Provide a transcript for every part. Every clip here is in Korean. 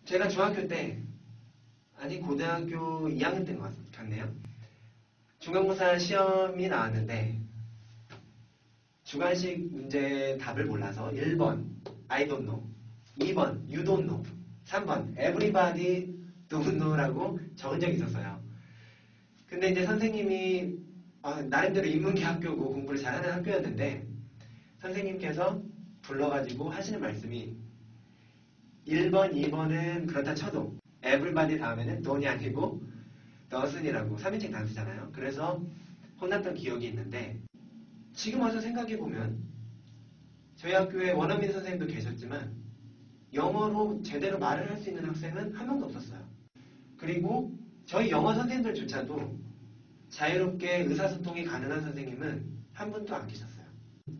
제가 중학교 때, 아니 고등학교 2학년 때인 것 같네요. 중간고사 시험이 나왔는데 주관식 문제 답을 몰라서 1번 I don't know, 2번 you don't know, 3번 everybody don't know라고 적은 적이 있었어요. 근데 이제 선생님이 나름대로 인문계 학교고 공부를 잘하는 학교였는데 선생님께서 불러가지고 하시는 말씀이 1번, 2번은 그렇다 쳐도 everybody 다음에는 don이 아니고 doesn'이라고 3인칭 단수잖아요. 그래서 혼났던 기억이 있는데 지금 와서 생각해보면 저희 학교에 원어민 선생님도 계셨지만 영어로 제대로 말을 할 수 있는 학생은 한 명도 없었어요. 그리고 저희 영어 선생님들조차도 자유롭게 의사소통이 가능한 선생님은 한 분도 안 계셨어요.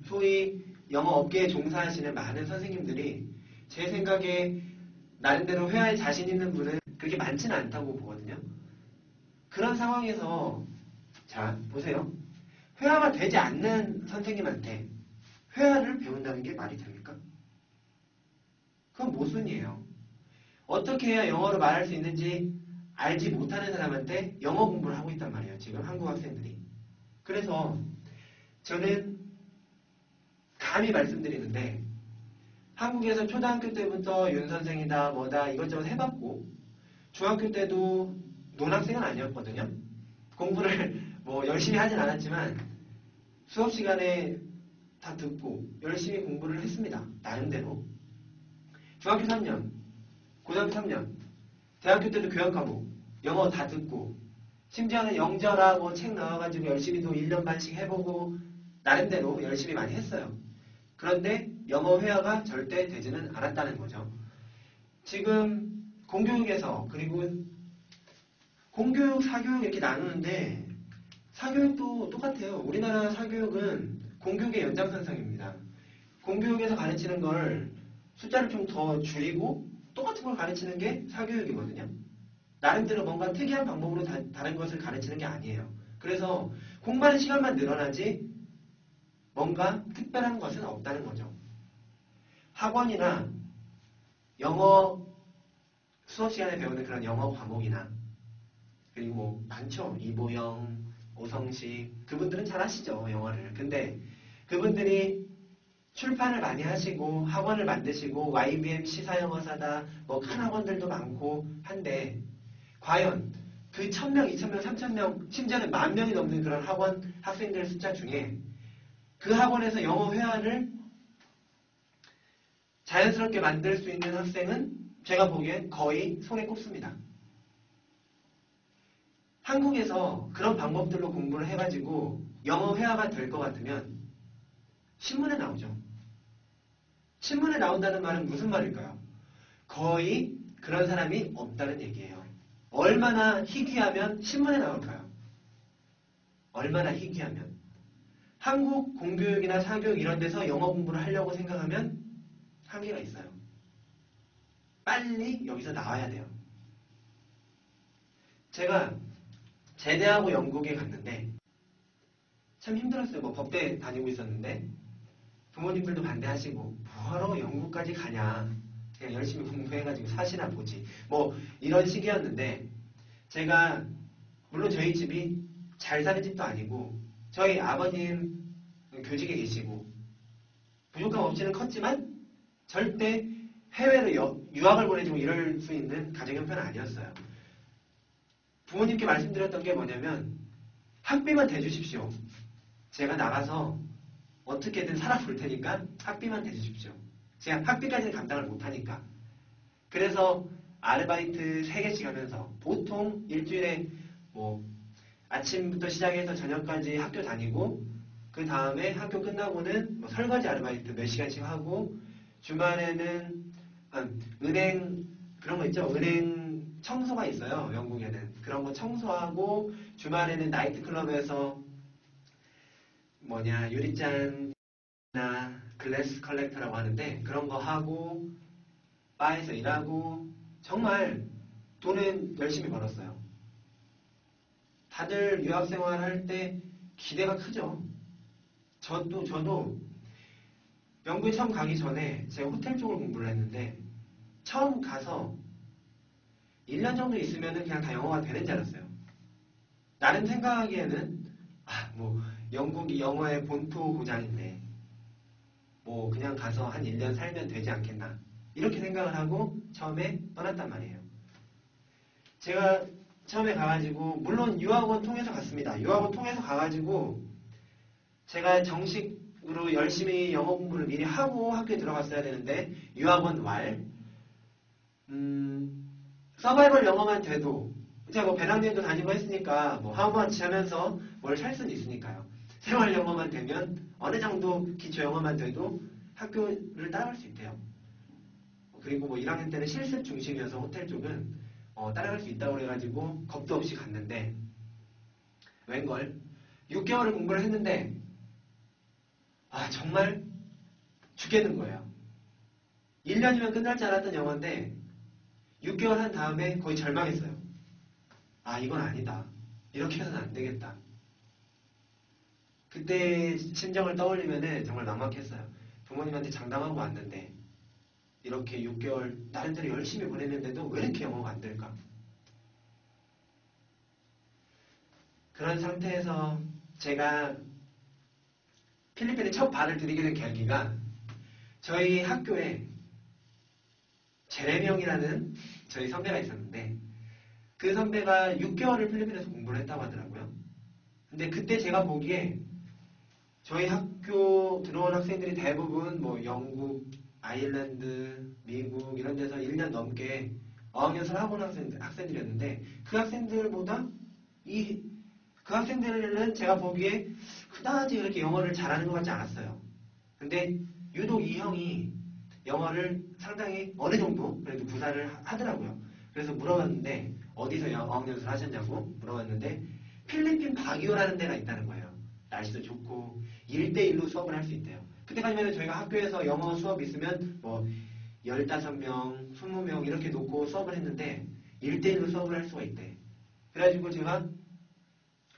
소위 영어 업계에 종사하시는 많은 선생님들이 제 생각에 나름대로 회화에 자신 있는 분은 그렇게 많지는 않다고 보거든요. 그런 상황에서 자 보세요. 회화가 되지 않는 선생님한테 회화를 배운다는 게 말이 됩니까? 그건 모순이에요. 어떻게 해야 영어로 말할 수 있는지 알지 못하는 사람한테 영어 공부를 하고 있단 말이에요. 지금 한국 학생들이. 그래서 저는 감히 말씀드리는데 한국에서 초등학교 때부터 윤 선생이다 뭐다 이것저것 해봤고 중학교 때도 논학생은 아니었거든요. 공부를 뭐 열심히 하진 않았지만 수업 시간에 다 듣고 열심히 공부를 했습니다. 나름대로. 중학교 3년, 고등학교 3년, 대학교 때도 교양 과목, 영어 다 듣고 심지어는 영절하고 책 나와가지고 열심히도 1년 반씩 해보고 나름대로 열심히 많이 했어요. 그런데 영어 회화가 절대 되지는 않았다는 거죠. 지금 공교육에서 그리고 공교육, 사교육 이렇게 나누는데 사교육도 똑같아요. 우리나라 사교육은 공교육의 연장선상입니다. 공교육에서 가르치는 걸 숫자를 좀 더 줄이고 똑같은 걸 가르치는 게 사교육이거든요. 나름대로 뭔가 특이한 방법으로 다른 것을 가르치는 게 아니에요. 그래서 공부하는 시간만 늘어나지 뭔가 특별한 것은 없다는 거죠. 학원이나 영어 수업 시간에 배우는 그런 영어 과목이나 그리고 뭐 많죠. 이보영, 오성식 그분들은 잘 하시죠. 영어를. 근데 그분들이 출판을 많이 하시고 학원을 만드시고 YBM 시사영어사다 뭐 큰 학원들도 많고 한데 과연 그 1000명, 2000명, 3000명 심지어는 10,000명이 넘는 그런 학원 학생들 숫자 중에 그 학원에서 영어 회화를 자연스럽게 만들 수 있는 학생은 제가 보기엔 거의 손에 꼽습니다. 한국에서 그런 방법들로 공부를 해가지고 영어 회화가 될 것 같으면 신문에 나오죠. 신문에 나온다는 말은 무슨 말일까요? 거의 그런 사람이 없다는 얘기예요. 얼마나 희귀하면 신문에 나올까요? 얼마나 희귀하면. 한국 공교육이나 사교육 이런 데서 영어 공부를 하려고 생각하면 한계가 있어요. 빨리 여기서 나와야 돼요. 제가 제대하고 영국에 갔는데 참 힘들었어요. 뭐 법대 다니고 있었는데 부모님들도 반대하시고 뭐하러 영국까지 가냐. 그냥 열심히 공부해가지고 사시나 보지. 뭐 이런 시기였는데 제가 물론 저희 집이 잘 사는 집도 아니고 저희 아버님 교직에 계시고 부족함 없이는 컸지만 절대 해외로 유학을 보내주고 이럴 수 있는 가정 형편은 아니었어요. 부모님께 말씀드렸던 게 뭐냐면 학비만 대주십시오. 제가 나가서 어떻게든 살아볼 테니까 학비만 대주십시오. 제가 학비까지는 감당을 못하니까. 그래서 아르바이트 3개씩 하면서 보통 일주일에 뭐 아침부터 시작해서 저녁까지 학교 다니고 그 다음에 학교 끝나고는 뭐 설거지 아르바이트 몇 시간씩 하고 주말에는 은행 그런 거 있죠. 은행 청소가 있어요. 영국에는. 그런 거 청소하고 주말에는 나이트클럽에서 유리잔 글래스 컬렉터라고 하는데 그런 거 하고 바에서 일하고 정말 돈은 열심히 벌었어요. 다들 유학생활 할 때 기대가 크죠. 저도 영국에 처음 가기 전에 제가 호텔 쪽을 공부를 했는데 처음 가서 1년 정도 있으면은 그냥 다 영어가 되는 줄 알았어요. 나름 생각하기에는 뭐 영국이 영어의 본토 고장인데 뭐 그냥 가서 한 1년 살면 되지 않겠나 이렇게 생각을 하고 처음에 떠났단 말이에요. 제가 처음에 가가지고 물론 유학원 통해서 갔습니다. 유학원 통해서 가가지고 제가 정식으로 열심히 영어 공부를 미리 하고 학교에 들어갔어야 되는데 유학원 서바이벌 영어만 돼도 제가 뭐 배낭여행도 다니고 했으니까 뭐 하우머치 하면서 뭘 살 수는 있으니까요. 생활 영어만 되면 어느 정도 기초 영어만 돼도 학교를 따라갈 수 있대요. 그리고 뭐 1학년 때는 실습 중심이어서 호텔 쪽은 따라갈 수 있다고 그래가지고 겁도 없이 갔는데 웬걸 6개월을 공부를 했는데 정말 죽겠는 거예요. 1년이면 끝날 줄 알았던 영어인데 6개월 한 다음에 거의 절망했어요. 이건 아니다. 이렇게 해서는 안 되겠다. 그때 심정을 떠올리면 정말 막막했어요. 부모님한테 장담하고 왔는데 이렇게 6개월 나름대로 열심히 보냈는데도 왜 이렇게 영어가 안 될까? 그런 상태에서 제가 필리핀에 첫 발을 들이게 된 계기가 저희 학교에 제레미 형이라는 저희 선배가 있었는데 그 선배가 6개월을 필리핀에서 공부를 했다고 하더라고요. 근데 그때 제가 보기에 저희 학교 들어온 학생들이 대부분 뭐 영국, 아일랜드, 미국 이런 데서 1년 넘게 어학연수를 하고 온 학생들이었는데 그 학생들보다 그 학생들은 제가 보기에 그다지 그렇게 영어를 잘하는 것 같지 않았어요. 근데 유독 이 형이 영어를 상당히 어느 정도 그래도 구사를 하더라고요. 그래서 물어봤는데 어디서 어학연수를 하셨냐고 물어봤는데 필리핀 바기오라는 데가 있다는 거예요. 날씨도 좋고 1대1로 수업을 할 수 있대요. 그때까지만 저희가 학교에서 영어 수업 있으면 뭐 15명, 20명 이렇게 놓고 수업을 했는데 1대1로 수업을 할 수가 있대. 그래가지고 제가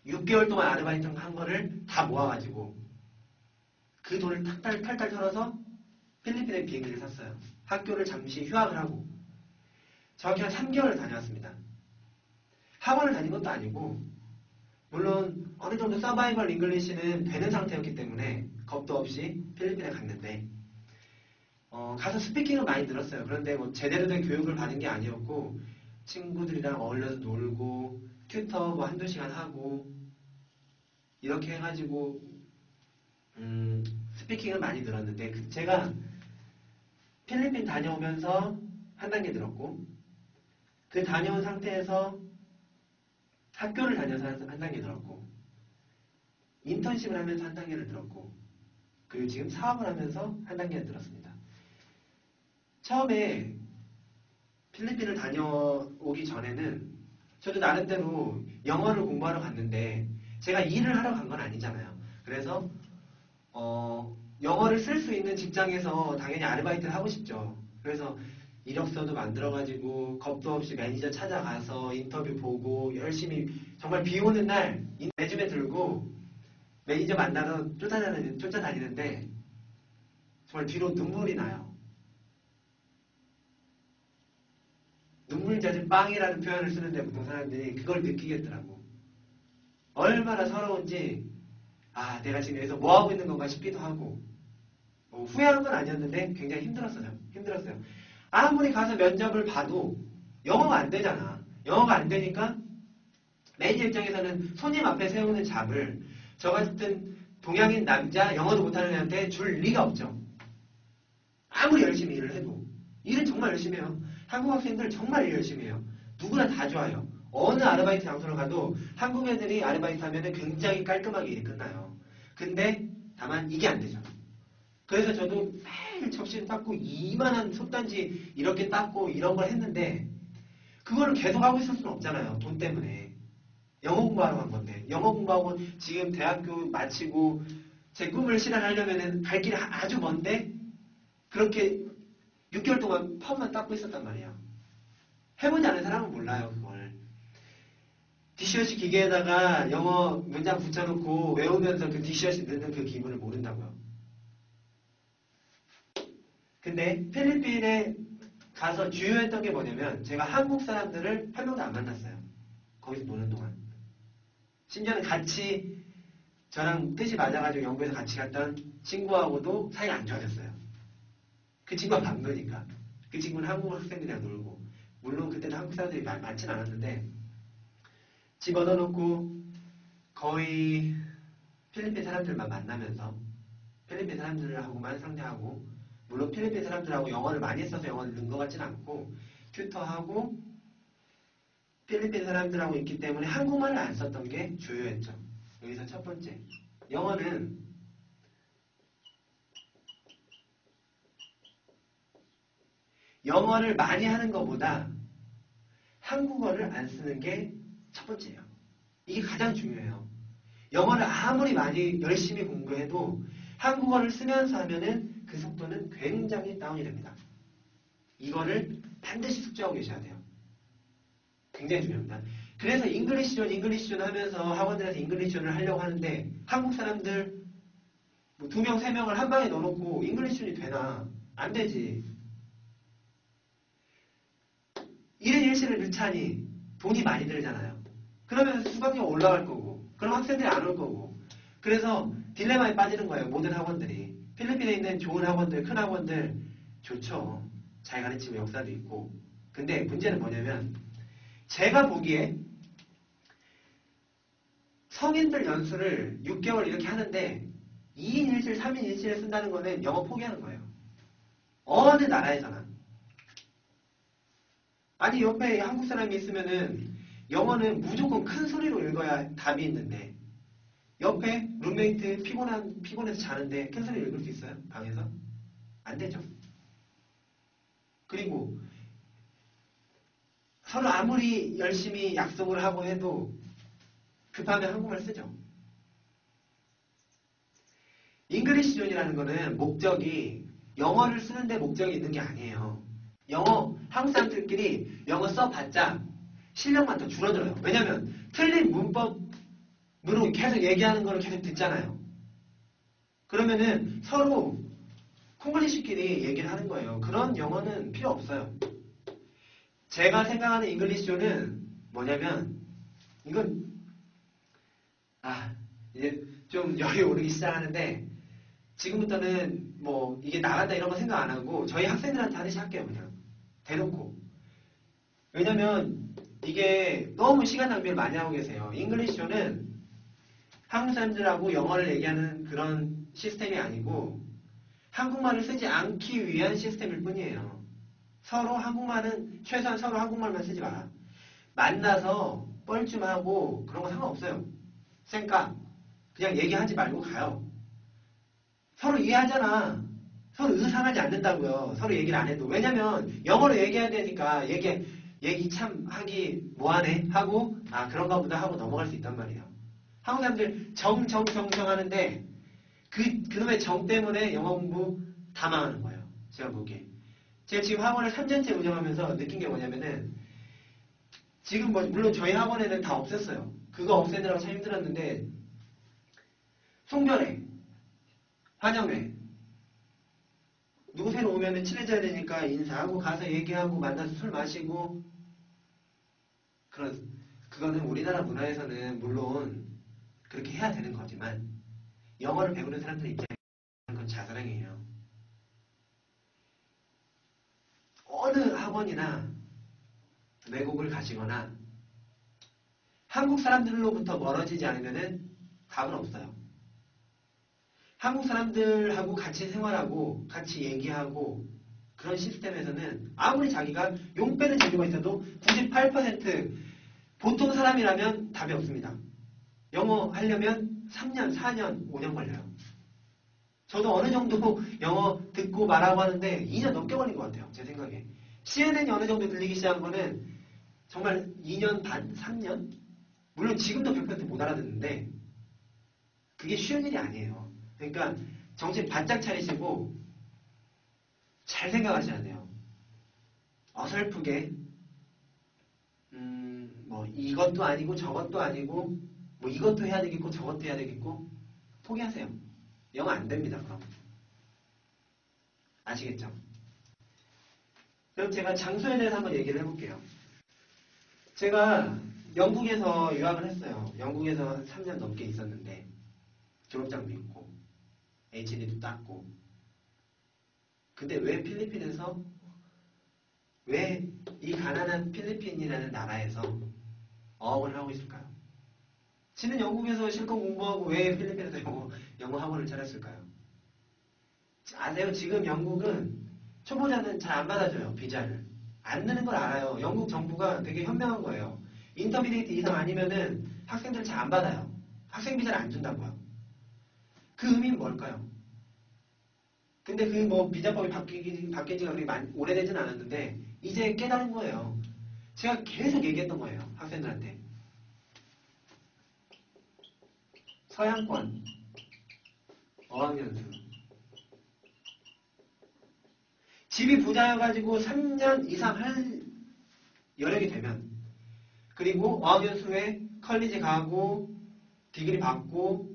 6개월 동안 아르바이트 한 거를 다 모아가지고 그 돈을 탈탈 털어서 필리핀에 비행기를 샀어요. 학교를 잠시 휴학을 하고 정확히 한 3개월을 다녀왔습니다. 학원을 다닌 것도 아니고 물론 어느 정도 서바이벌 잉글리시는 되는 상태였기 때문에 겁도 없이 필리핀에 갔는데 가서 스피킹은 많이 들었어요. 그런데 뭐 제대로 된 교육을 받은 게 아니었고 친구들이랑 어울려서 놀고 튜터 뭐 한두 시간 하고 이렇게 해가지고 스피킹을 많이 들었는데 제가 필리핀 다녀오면서 한 단계 들었고 그 다녀온 상태에서 학교를 다녀서 한 단계 들었고 인턴십을 하면서 한 단계를 들었고 그리고 지금 사업을 하면서 한 단계를 들었습니다. 처음에 필리핀을 다녀오기 전에는 저도 나름대로 영어를 공부하러 갔는데 제가 일을 하러 간 건 아니잖아요. 그래서 영어를 쓸 수 있는 직장에서 당연히 아르바이트를 하고 싶죠. 그래서 이력서도 만들어가지고 겁도 없이 매니저 찾아가서 인터뷰 보고 열심히 정말 비 오는 날 레주메 들고 매니저 만나러 쫓아다니는데 정말 뒤로 눈물이 나요. 눈물 젖은 빵이라는 표현을 쓰는데 보통 사람들이 그걸 느끼겠더라고. 얼마나 서러운지 내가 지금 여기서 뭐하고 있는 건가 싶기도 하고 후회하는 건 아니었는데 굉장히 힘들었어요. 아무리 가서 면접을 봐도 영어가 안 되잖아. 영어가 안 되니까 매니저 입장에서는 손님 앞에 세우는 잡을 저 같은 동양인 남자 영어도 못하는 애한테 줄 리가 없죠. 아무리 열심히 일을 해도 일은 정말 열심히 해요. 한국 학생들 정말 일 열심히 해요. 누구나 다 좋아요. 어느 아르바이트 장소를 가도 한국 애들이 아르바이트 하면 굉장히 깔끔하게 일이 끝나요. 근데 다만 이게 안 되죠. 그래서 저도 매일 접시를 닦고 이만한 솥단지 이렇게 닦고 이런 걸 했는데 그거를 계속 하고 있을 수는 없잖아요. 돈 때문에. 영어 공부하러 간 건데 영어 공부하고 지금 대학교 마치고 제 꿈을 실현하려면 갈 길이 아주 먼데 그렇게 6개월 동안 펌만 닦고 있었단 말이에요. 해보지 않은 사람은 몰라요. 그걸. 디시어시 기계에다가 영어 문장 붙여놓고 외우면서 그 디시어시 넣는 그 기분을 모른다고요. 근데 필리핀에 가서 주요했던 게 뭐냐면 제가 한국 사람들을 한 명도 안 만났어요. 거기서 노는 동안. 심지어는 같이 저랑 뜻이 맞아가지고 영국에서 같이 갔던 친구하고도 사이가 안 좋아졌어요. 그 친구가 남도니까. 그 친구는 한국 학생들이랑 놀고. 물론 그때도 한국 사람들이 많진 않았는데 집 얻어놓고 거의 필리핀 사람들만 만나면서 필리핀 사람들하고만 상대하고 물론 필리핀 사람들하고 영어를 많이 써서 영어를 는 것 같진 않고 튜터하고 필리핀 사람들하고 있기 때문에 한국말을 안 썼던 게 주요했죠. 여기서 첫 번째. 영어를 많이 하는 것보다 한국어를 안 쓰는 게 첫 번째예요. 이게 가장 중요해요. 영어를 아무리 많이 열심히 공부해도 한국어를 쓰면서 하면은 그 속도는 굉장히 다운이 됩니다. 이거를 반드시 숙지하고 계셔야 돼요. 굉장히 중요합니다. 그래서 잉글리시존 하면서 학원들에서 잉글리시존을 하려고 하는데 한국 사람들 뭐 2명, 3명을 한 방에 넣어놓고 잉글리시존이 되나? 안 되지. 1인 1실을 넣자니 돈이 많이 들잖아요. 그러면 수강료가 올라갈 거고 그럼 학생들이 안 올 거고 그래서 딜레마에 빠지는 거예요. 모든 학원들이. 필리핀에 있는 좋은 학원들, 큰 학원들 좋죠. 잘 가르치고 역사도 있고 근데 문제는 뭐냐면 제가 보기에 성인들 연수를 6개월 이렇게 하는데 2인 1실, 3인 1실에 쓴다는 거는 영어 포기하는 거예요. 어느 나라에서나. 아니 옆에 한국 사람이 있으면은 영어는 무조건 큰 소리로 읽어야 답이 있는데 옆에 룸메이트 피곤해서 자는데 큰 소리로 읽을 수 있어요? 방에서? 안 되죠. 그리고 서로 아무리 열심히 약속을 하고 해도 급하면 한국말 쓰죠. 잉글리시존이라는 거는 목적이 영어를 쓰는데 목적이 있는 게 아니에요. 한국 사람들끼리 영어 써봤자 실력만 더 줄어들어요. 왜냐면 틀린 문법으로 계속 얘기하는 거를 계속 듣잖아요. 그러면은 서로 콩글리시끼리 얘기를 하는 거예요. 그런 영어는 필요 없어요. 제가 생각하는 잉글리시존은 뭐냐면 이건 이제 좀 열이 오르기 시작하는데 지금부터는 뭐 이게 나간다 이런 거 생각 안 하고 저희 학생들한테 하듯이 할게요. 그냥 대놓고. 왜냐면 이게 너무 시간 낭비를 많이 하고 계세요. 잉글리시존은 한국 사람들하고 영어를 얘기하는 그런 시스템이 아니고 한국말을 쓰지 않기 위한 시스템일 뿐이에요. 최소한 서로 한국말만 쓰지 마라. 만나서 뻘쭘하고 그런 거 상관없어요. 쌩까 그냥 얘기하지 말고 가요. 서로 이해하잖아. 서로 의상하지 않는다고요. 서로 얘기를 안 해도. 왜냐면 영어로 얘기해야 되니까 얘기 참 하기 뭐하네 하고 그런가 보다 하고 넘어갈 수 있단 말이에요. 한국 사람들 정 하는데 그놈의 정 때문에 영어 공부 다 망하는 거예요. 제가 보기에. 제가 지금 학원을 3년째 운영하면서 느낀 게 뭐냐면은 지금 물론 저희 학원에는 다 없앴어요. 그거 없애느라고 참 힘들었는데 송별회, 환영회 누구 새로 오면은 친해져야 되니까 인사하고 가서 얘기하고 만나서 술 마시고 그거는 우리나라 문화에서는 물론 그렇게 해야 되는 거지만 영어를 배우는 사람들 입장에서는 그건 자살행위예요. 어느 학원이나 외국을 가시거나 한국 사람들로부터 멀어지지 않으면은 답은 없어요. 한국 사람들하고 같이 생활하고 같이 얘기하고 그런 시스템에서는 아무리 자기가 용 빼는 재주가 있어도 98% 보통 사람이라면 답이 없습니다. 영어 하려면 3년, 4년, 5년 걸려요. 저도 어느 정도 영어 듣고 말하고 하는데 2년 넘게 걸린 것 같아요. 제 생각에. CNN이 어느 정도 들리기 시작한 거는 정말 2년 반, 3년? 물론 지금도 100%못 알아듣는데 그게 쉬운 일이 아니에요. 그러니까 정신 바짝 차리시고 잘 생각하셔야 돼요. 어설프게 뭐 이것도 아니고 저것도 아니고 뭐 이것도 해야 되겠고 저것도 해야 되겠고 포기하세요. 영어 안 됩니다. 그럼. 아시겠죠? 그럼 제가 장소에 대해서 한번 얘기를 해볼게요. 제가 영국에서 유학을 했어요. 영국에서 한 3년 넘게 있었는데 졸업장도 있고 HD도 땄고. 근데 왜 필리핀에서 왜 이 가난한 필리핀이라는 나라에서 어학을 하고 있을까요? 지는 영국에서 실컷 공부하고 왜 필리핀에서 영어 학원을 차렸을까요? 아세요? 지금 영국은 초보자는 잘 안 받아줘요. 비자를. 안 넣는 걸 알아요. 영국 정부가 되게 현명한 거예요. 인터미디에이트 이상 아니면은 학생들 잘 안 받아요. 학생 비자를 안 준다고요. 그 의미는 뭘까요? 근데 그 뭐 비자법이 바뀐 지가 그렇게 오래되진 않았는데 이제 깨달은 거예요. 제가 계속 얘기했던 거예요. 학생들한테. 서양권 어학연수. 집이 부자여가지고 3년 이상 할 여력이 되면 그리고 어학연수에 컬리지 가고 디그리 받고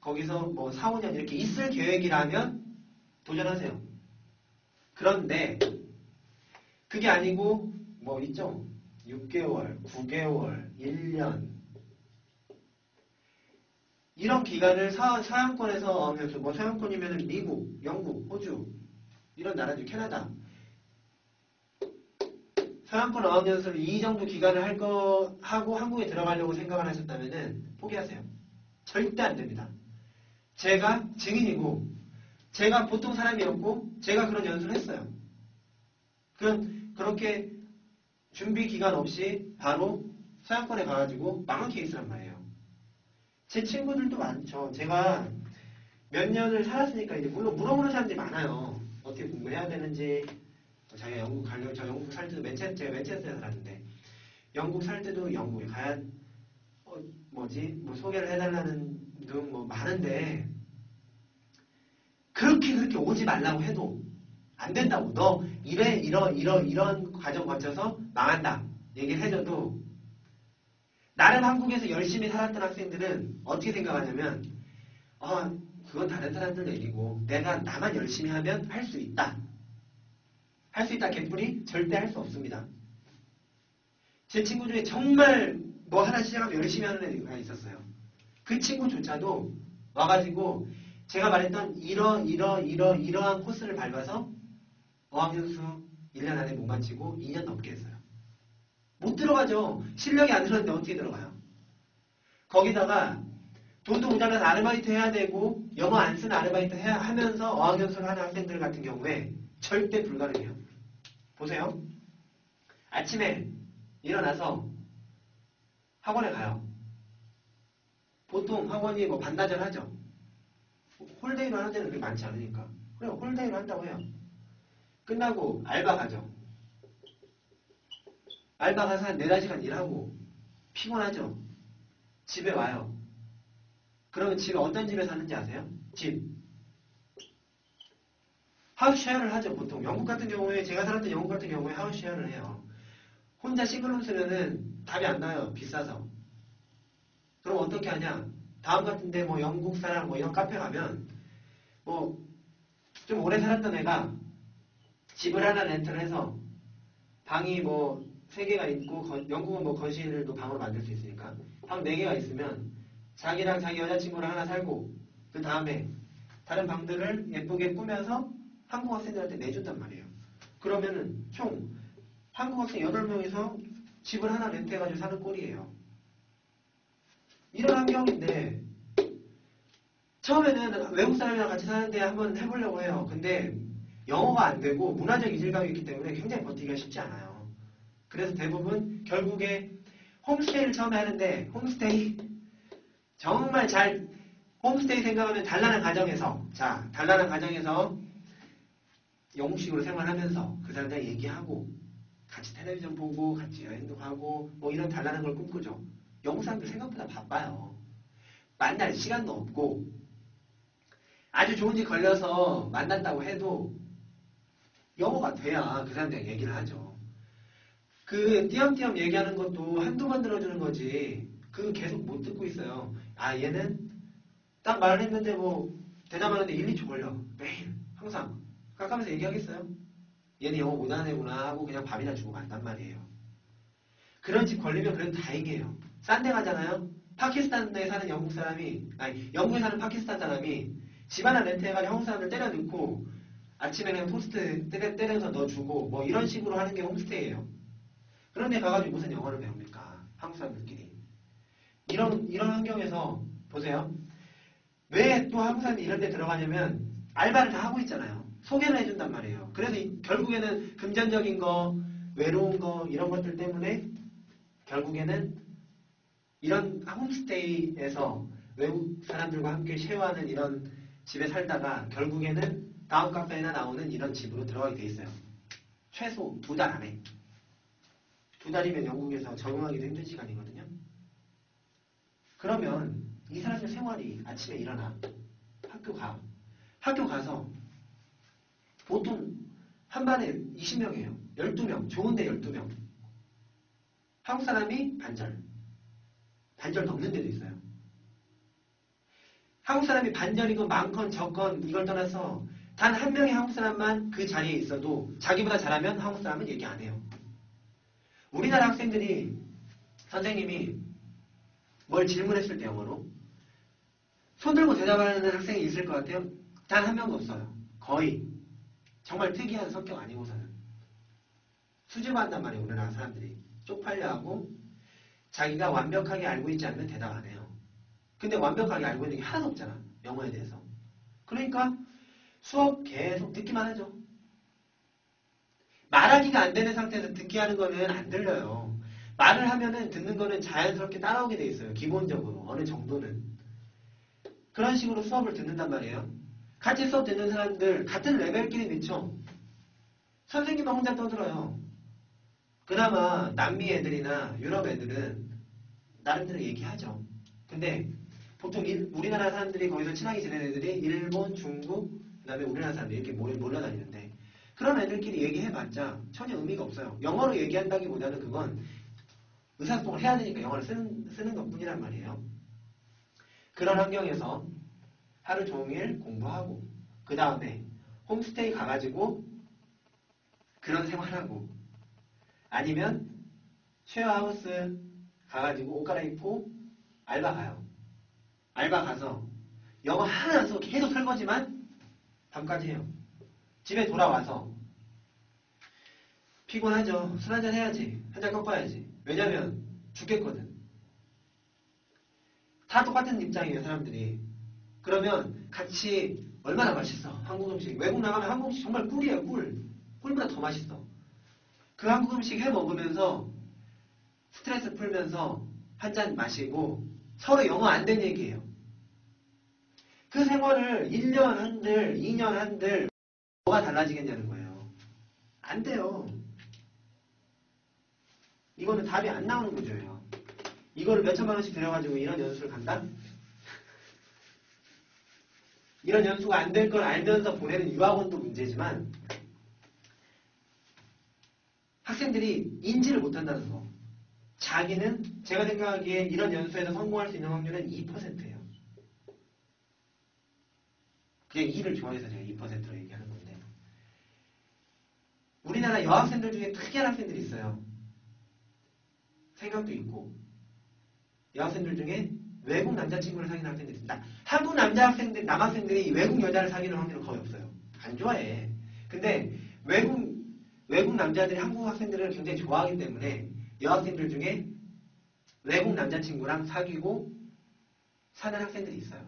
거기서 뭐 4, 5년 이렇게 있을 계획이라면 도전하세요. 그런데 그게 아니고 뭐 있죠. 6개월, 9개월, 1년 이런 기간을 서양권에서 어학연수 뭐 서양권이면 미국, 영국, 호주 이런 나라죠. 캐나다 서양권 어학연수를 이 정도 기간을 할 거 하고 한국에 들어가려고 생각을 하셨다면은 포기하세요. 절대 안 됩니다. 제가 증인이고 제가 보통 사람이었고 제가 그런 연수를 했어요. 그렇게 준비 기간 없이 바로 서양권에 가가지고 망한 케이스란 말이에요. 제 친구들도 많죠. 제가 몇 년을 살았으니까 이제 물론 물어보는 사람들이 많아요. 어떻게 공부해야 되는지. 자기가 영국 가려고, 저 영국 살 때도 제가 맨체스터에 살았는데, 영국 살 때도 영국에 가야, 뭐 소개를 해달라는 등 뭐 많은데, 그렇게 오지 말라고 해도 안 된다고. 너 이런 과정 거쳐서 망한다. 얘기를 해줘도, 나름 한국에서 열심히 살았던 학생들은 어떻게 생각하냐면, 그건 다른 사람들 얘기고, 나만 열심히 하면 할 수 있다. 할 수 있다 개뿔이 절대 할 수 없습니다. 제 친구 중에 정말 뭐 하나 시작하면 열심히 하는 애가 있었어요. 그 친구조차도 와가지고 제가 말했던 이러한 코스를 밟아서 어학연수 1년 안에 못 마치고 2년 넘게 했어요. 못 들어가죠. 실력이 안 들었는데 어떻게 들어가요? 거기다가 돈도 모자라서 아르바이트 해야 되고 영어 안 쓰는 아르바이트 하면서 어학연수를 하는 학생들 같은 경우에 절대 불가능해요. 보세요. 아침에 일어나서 학원에 가요. 보통 학원이 뭐 반나절 하죠. 홀데이로 하는 데는 그렇게 많지 않으니까. 그래 홀데이로 한다고 해요. 끝나고 알바 가죠. 알바 가서 한 4-5시간 일하고 피곤하죠. 집에 와요. 그러면 집에 어떤 집에 사는지 아세요? 집. 하우스 쉐어를 하죠. 보통 영국 같은 경우에 제가 살았던 영국 같은 경우에 하우스 쉐어를 해요. 혼자 싱글룸 쓰면은 답이 안 나요. 비싸서. 그럼 어떻게 하냐? 다음 같은데 뭐 영국 사람 뭐 이런 카페 가면 뭐 좀 오래 살았던 애가 집을 하나 렌트를 해서 방이 뭐 3개가 있고 영국은 뭐 거실도 방으로 만들 수 있으니까 방 4개가 있으면 자기랑 자기 여자친구랑 하나 살고 그 다음에 다른 방들을 예쁘게 꾸며서 한국 학생들한테 내준단 말이에요. 그러면은 총 한국 학생 8명이서 집을 하나 렌트해가지고 사는 꼴이에요. 이런 환경인데 처음에는 외국 사람이랑 같이 사는데 한번 해보려고 해요. 근데 영어가 안 되고 문화적 이질감이 있기 때문에 굉장히 버티기가 쉽지 않아요. 그래서 대부분 결국에 홈스테이를 처음에 하는데 홈스테이 정말 홈스테이 생각하면 단란한 가정에서 영국식으로 생활하면서 그 사람들과 얘기하고 같이 텔레비전 보고 같이 여행도 가고 뭐 이런 단란한 걸 꿈꾸죠. 영국 사람들 생각보다 바빠요. 만날 시간도 없고 아주 좋은 집 걸려서 만난다고 해도 영어가 돼야 그 사람들이랑 얘기를 하죠. 그 띄엄띄엄 얘기하는 것도 한두 번 들어주는 거지 그거 계속 못 듣고 있어요. 얘는 딱 말을 했는데 뭐 대답하는데 1, 2초 걸려. 매일 항상 깎아면서 얘기하겠어요? 얘는 영어 못하는 애구나 하고 그냥 밥이나 주고 간단 말이에요. 그런 집 걸리면 그래도 다행이에요. 싼 데 가잖아요. 파키스탄에 사는 영국 사람이, 아니 영국에 사는 파키스탄 사람이 집 하나 렌트해가지고 한국 사람들 때려 넣고 아침에 그냥 토스트 때려서 넣어주고 뭐 이런 식으로 하는 게 홈스테이예요. 그런데 가가지고 무슨 영어를 배웁니까? 한국 사람들끼리. 이런 환경에서 보세요. 왜 또 한국 사람이 이런 데 들어가냐면 알바를 다 하고 있잖아요. 소개를 해준단 말이에요. 그래서 결국에는 금전적인 거, 외로운 거 이런 것들 때문에 결국에는 이런 홈스테이에서 외국 사람들과 함께 쉐어하는 이런 집에 살다가 결국에는 다음 카페나 나오는 이런 집으로 들어가게 돼 있어요. 최소 2달 안에. 2달이면 영국에서 적응하기도 힘든 시간이거든요. 그러면 이 사람들 생활이 아침에 일어나 학교 가. 학교 가서 보통 한 반에 20명이에요. 12명. 좋은데 12명. 한국 사람이 반절 넘는 데도 있어요. 한국 사람이 반절이건 많건 적건 이걸 떠나서 단 한 명의 한국 사람만 그 자리에 있어도 자기보다 잘하면 한국 사람은 얘기 안 해요. 우리나라 학생들이 선생님이 뭘 질문했을 때 영어로 손 들고 대답하는 학생이 있을 것 같아요? 단 한 명도 없어요. 거의. 정말 특이한 성격 아니고서는. 수줍어한단 말이에요. 우리나라 사람들이. 쪽팔려 하고 자기가 완벽하게 알고 있지 않으면 대답 안 해요. 근데 완벽하게 알고 있는 게 하나도 없잖아. 영어에 대해서. 그러니까 수업 계속 듣기만 하죠. 말하기가 안 되는 상태에서 듣기 하는 거는 안 들려요. 말을 하면은 듣는 거는 자연스럽게 따라오게 돼 있어요. 기본적으로. 어느 정도는. 그런 식으로 수업을 듣는단 말이에요. 같이 수업 듣는 사람들 같은 레벨끼리 늦죠. 선생님은 혼자 떠들어요. 그나마 남미 애들이나 유럽 애들은 나름대로 얘기하죠. 근데 보통 우리나라 사람들이 거기서 친하게 지내는 애들이 일본, 중국, 그 다음에 우리나라 사람들이 이렇게 몰려다니는데 그런 애들끼리 얘기해봤자 전혀 의미가 없어요. 영어로 얘기한다기보다는 그건 의사소통을 해야 되니까 영어를 쓰는 것뿐이란 말이에요. 그런 환경에서 하루 종일 공부하고 그 다음에 홈스테이 가가지고 그런 생활하고 아니면 쉐어하우스 가가지고 옷 갈아입고 알바 가요. 알바 가서 영어 하나 안 쓰고 계속 설거지만 밤까지 해요. 집에 돌아와서 피곤하죠. 술 한잔 해야지. 한잔 꺾어야지. 왜냐면 죽겠거든. 다 똑같은 입장이에요. 사람들이. 그러면 같이 얼마나 맛있어. 한국 음식. 외국 나가면 한국 음식 정말 꿀이에요. 꿀. 꿀보다 더 맛있어. 그 한국 음식 해 먹으면서 스트레스 풀면서 한잔 마시고 서로 영어 안 된 얘기예요. 그 생활을 1년 한들 2년 한들 뭐가 달라지겠냐는 거예요. 안 돼요. 이거는 답이 안 나오는 구조예요. 이거를 몇천만 원씩 들여가지고 이런 연수를 간다? 이런 연수가 안 될 걸 알면서 보내는 유학원도 문제지만 학생들이 인지를 못한다는 거. 자기는 제가 생각하기에 이런 연수에서 성공할 수 있는 확률은 2%예요. 그냥 2를 좋아해서 제가 2%로 얘기하는 건데 우리나라 여학생들 중에 특이한 학생들이 있어요. 생각도 있고 여학생들 중에 외국 남자친구를 사귀는 학생들이 있습니다. 한국 남학생들이 외국 여자를 사귀는 확률은 거의 없어요. 안 좋아해. 근데 외국 남자들이 한국 학생들을 굉장히 좋아하기 때문에 여학생들 중에 외국 남자친구랑 사귀고 사는 학생들이 있어요.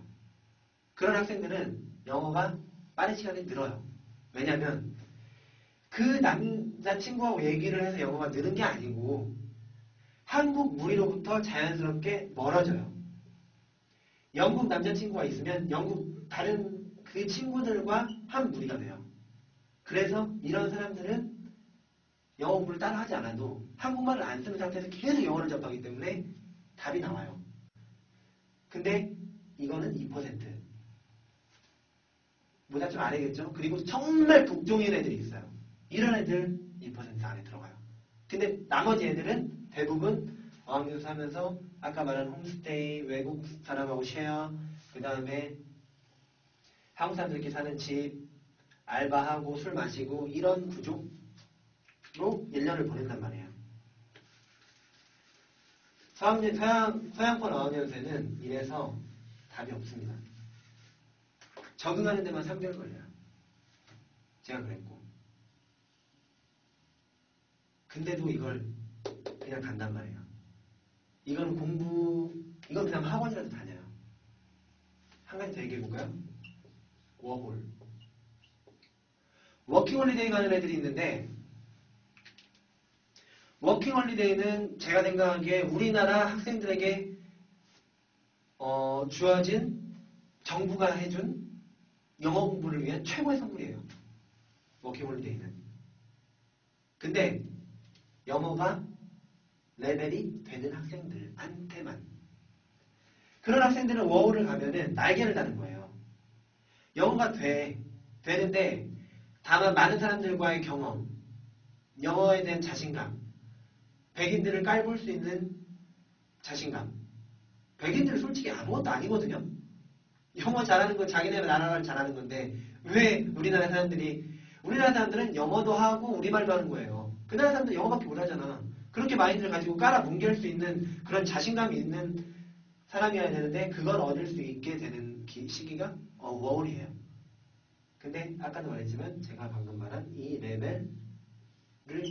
그런 학생들은 영어가 빠른 시간에 늘어요. 왜냐면 그 남자친구하고 얘기를 해서 영어가 느는 게 아니고 한국 무리로부터 자연스럽게 멀어져요. 영국 남자친구가 있으면 영국 다른 그 친구들과 한 무리가 돼요. 그래서 이런 사람들은 영어 공부를 따로 하지 않아도 한국말을 안 쓰는 상태에서 계속 영어를 접하기 때문에 답이 나와요. 근데 이거는 2%. 뭐다 좀 알겠죠? 그리고 정말 북종인 애들이 있어요. 이런 애들 2% 안에 들어가요. 근데 나머지 애들은 대부분 어학연수 하면서 아까 말한 홈스테이, 외국 사람하고 쉐어, 그 다음에 한국 사람들끼리 사는 집, 알바하고 술 마시고 이런 구조? 1년을 보낸단 말이에요. 서양권 어학연수에는 이래서 답이 없습니다. 적응하는 데만 3개월 걸려요. 제가 그랬고. 근데도 이걸 그냥 간단 말이에요. 이건 그냥 학원이라도 다녀요. 한 가지 더 얘기해볼까요? 워홀. 워킹홀리데이 가는 애들이 있는데, 워킹홀리데이는 제가 생각하기에 우리나라 학생들에게 주어진 정부가 해준 영어 공부를 위한 최고의 선물이에요. 워킹홀리데이는. 근데 영어가 레벨이 되는 학생들한테만. 그런 학생들은 워홀을 가면은 날개를 다는 거예요. 영어가 되는데 다만 많은 사람들과의 경험, 영어에 대한 자신감, 백인들을 깔볼 수 있는 자신감. 백인들은 솔직히 아무것도 아니거든요. 영어 잘하는 건 자기네 나라를 잘하는 건데 왜 우리나라 사람들은 영어도 하고 우리말도 하는 거예요. 그 나라 사람들 영어밖에 못하잖아. 그렇게 마인드를 가지고 깔아 뭉갤 수 있는 그런 자신감이 있는 사람이어야 되는데 그걸 얻을 수 있게 되는 시기가 워홀이에요. 근데 아까도 말했지만 제가 방금 말한 이 레벨을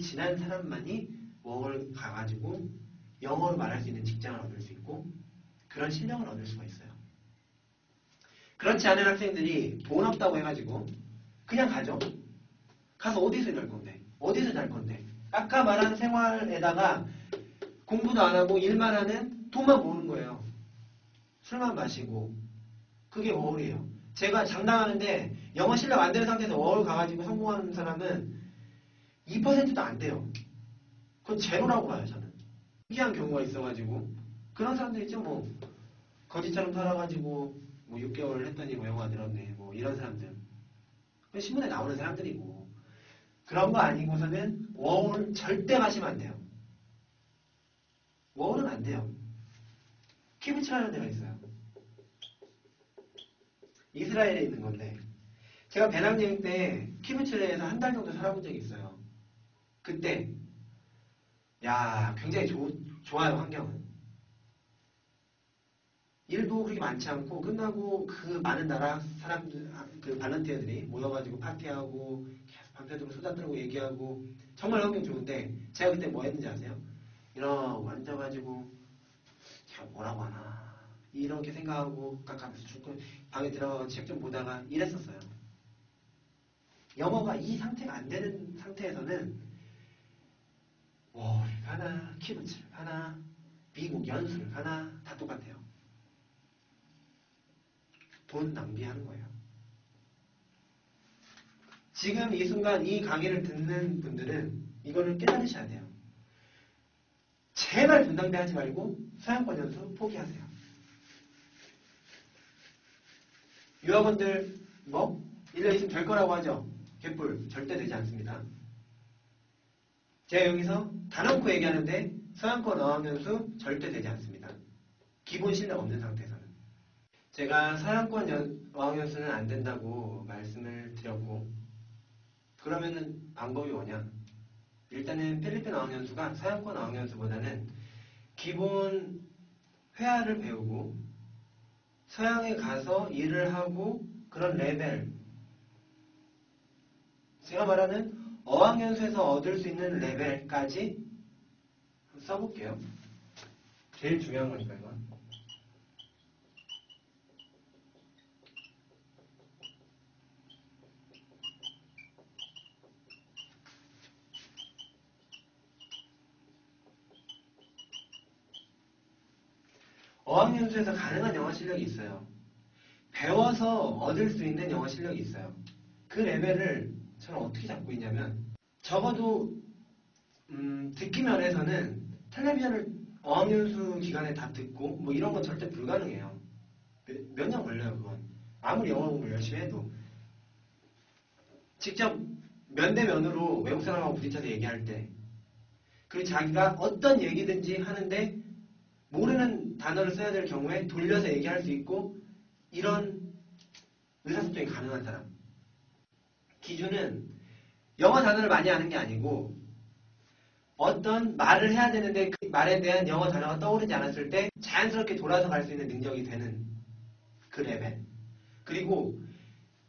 지난 사람만이 워홀 가가지고 영어로 말할 수 있는 직장을 얻을 수 있고 그런 실력을 얻을 수가 있어요. 그렇지 않은 학생들이 돈 없다고 해가지고 그냥 가죠. 가서 어디서 일할 건데? 어디서 잘 건데? 아까 말한 생활에다가 공부도 안 하고 일만 하는 돈만 모으는 거예요. 술만 마시고. 그게 워홀이에요. 제가 장담하는데 영어 실력 안 되는 상태에서 워홀 가가지고 성공하는 사람은 2%도 안 돼요. 그건 제로라고 봐요, 저는. 특이한 경우가 있어가지고 그런 사람들 있죠. 뭐 거지처럼 살아가지고 뭐 6개월 했더니 뭐 영어가 늘었네. 뭐 이런 사람들. 신문에 나오는 사람들이고 그런 거 아니고서는 워홀 절대 가시면 안 돼요. 워홀은 안 돼요. 키부츠라는 데가 있어요. 이스라엘에 있는 건데 제가 배낭여행 때 키부츠에서 한 달 정도 살아본 적이 있어요. 그때 굉장히 좋아요. 환경은. 일도 그렇게 많지 않고 끝나고 그 많은 나라 사람들 그 발런티어들이 모여가지고 파티하고 계속 밤새도록 수다 떨고 얘기하고 정말 환경 좋은데 제가 그때 뭐 했는지 아세요? 이러고 앉아가지고 제가 뭐라고 하나 이렇게 생각하고 깜깜해서 죽고 방에 들어가서 책 좀 보다가 이랬었어요. 영어가 이 상태가 안 되는 상태에서는 워홀을 가나 키부츠를 가나 미국 연수를 가나 다 똑같아요. 돈 낭비하는 거예요. 지금 이 순간 이 강의를 듣는 분들은 이거를 깨달으셔야 돼요. 제발 돈 낭비하지 말고 서양권 연수 포기하세요. 유학원들 1년 있으면 될 거라고 하죠. 개뿔 절대 되지 않습니다. 제가 여기서 단언코 얘기하는데 서양권 어학연수 절대 되지 않습니다. 기본 실력 없는 상태에서는. 제가 서양권 어학연수는 안 된다고 말씀을 드렸고 그러면은 방법이 뭐냐? 일단은 필리핀 어학연수가 서양권 어학연수보다는 기본 회화를 배우고 서양에 가서 일을 하고 그런 레벨 제가 말하는 어학연수에서 얻을 수 있는 레벨까지 써볼게요. 제일 중요한 거니까 이건. 어학연수에서 가능한 영어 실력이 있어요. 배워서 얻을 수 있는 영어 실력이 있어요. 그 레벨을 저는 어떻게 잡고 있냐면 적어도 듣기 면에서는 텔레비전을 어학연수 기간에 다 듣고 뭐 이런 건 절대 불가능해요. 몇 년 걸려요 그건. 아무리 영어 공부를 열심히 해도. 직접 면대면으로 외국 사람하고 부딪혀서 얘기할 때 그리고 자기가 어떤 얘기든지 하는데 모르는 단어를 써야 될 경우에 돌려서 얘기할 수 있고 이런 의사소통이 가능한 사람. 기준은 영어 단어를 많이 아는 게 아니고 어떤 말을 해야 되는데 그 말에 대한 영어 단어가 떠오르지 않았을 때 자연스럽게 돌아서 갈 수 있는 능력이 되는 그 레벨. 그리고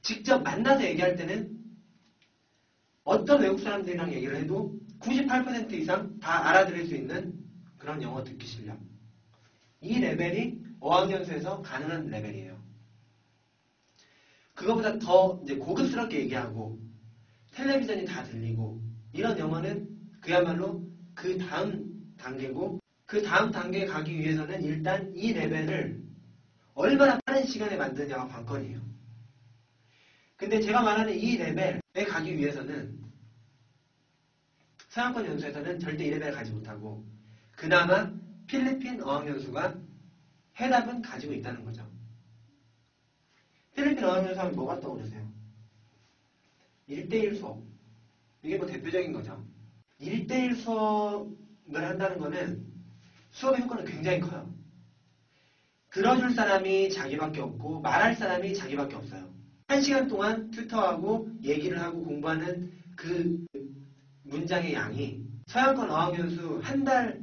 직접 만나서 얘기할 때는 어떤 외국 사람들이랑 얘기를 해도 98% 이상 다 알아들을 수 있는 그런 영어 듣기 실력. 이 레벨이 어학연수에서 가능한 레벨이에요. 그거보다 더 이제 고급스럽게 얘기하고 텔레비전이 다 들리고 이런 영어는 그야말로 그 다음 단계고 그 다음 단계에 가기 위해서는 일단 이 레벨을 얼마나 빠른 시간에 만드느냐가 관건이에요. 근데 제가 말하는 이 레벨에 가기 위해서는 서양권 연수에서는 절대 이 레벨을 가지 못하고 그나마 필리핀 어학연수가 해답은 가지고 있다는 거죠. 필리핀 어학연수 하면 뭐가 떠오르세요? 1대1 수업. 이게 뭐 대표적인 거죠. 1대1 수업을 한다는 거는 수업의 효과는 굉장히 커요. 들어줄 사람이 자기밖에 없고 말할 사람이 자기밖에 없어요. 1시간 동안 튜터하고 얘기를 하고 공부하는 그 문장의 양이 서양권 어학연수 한 달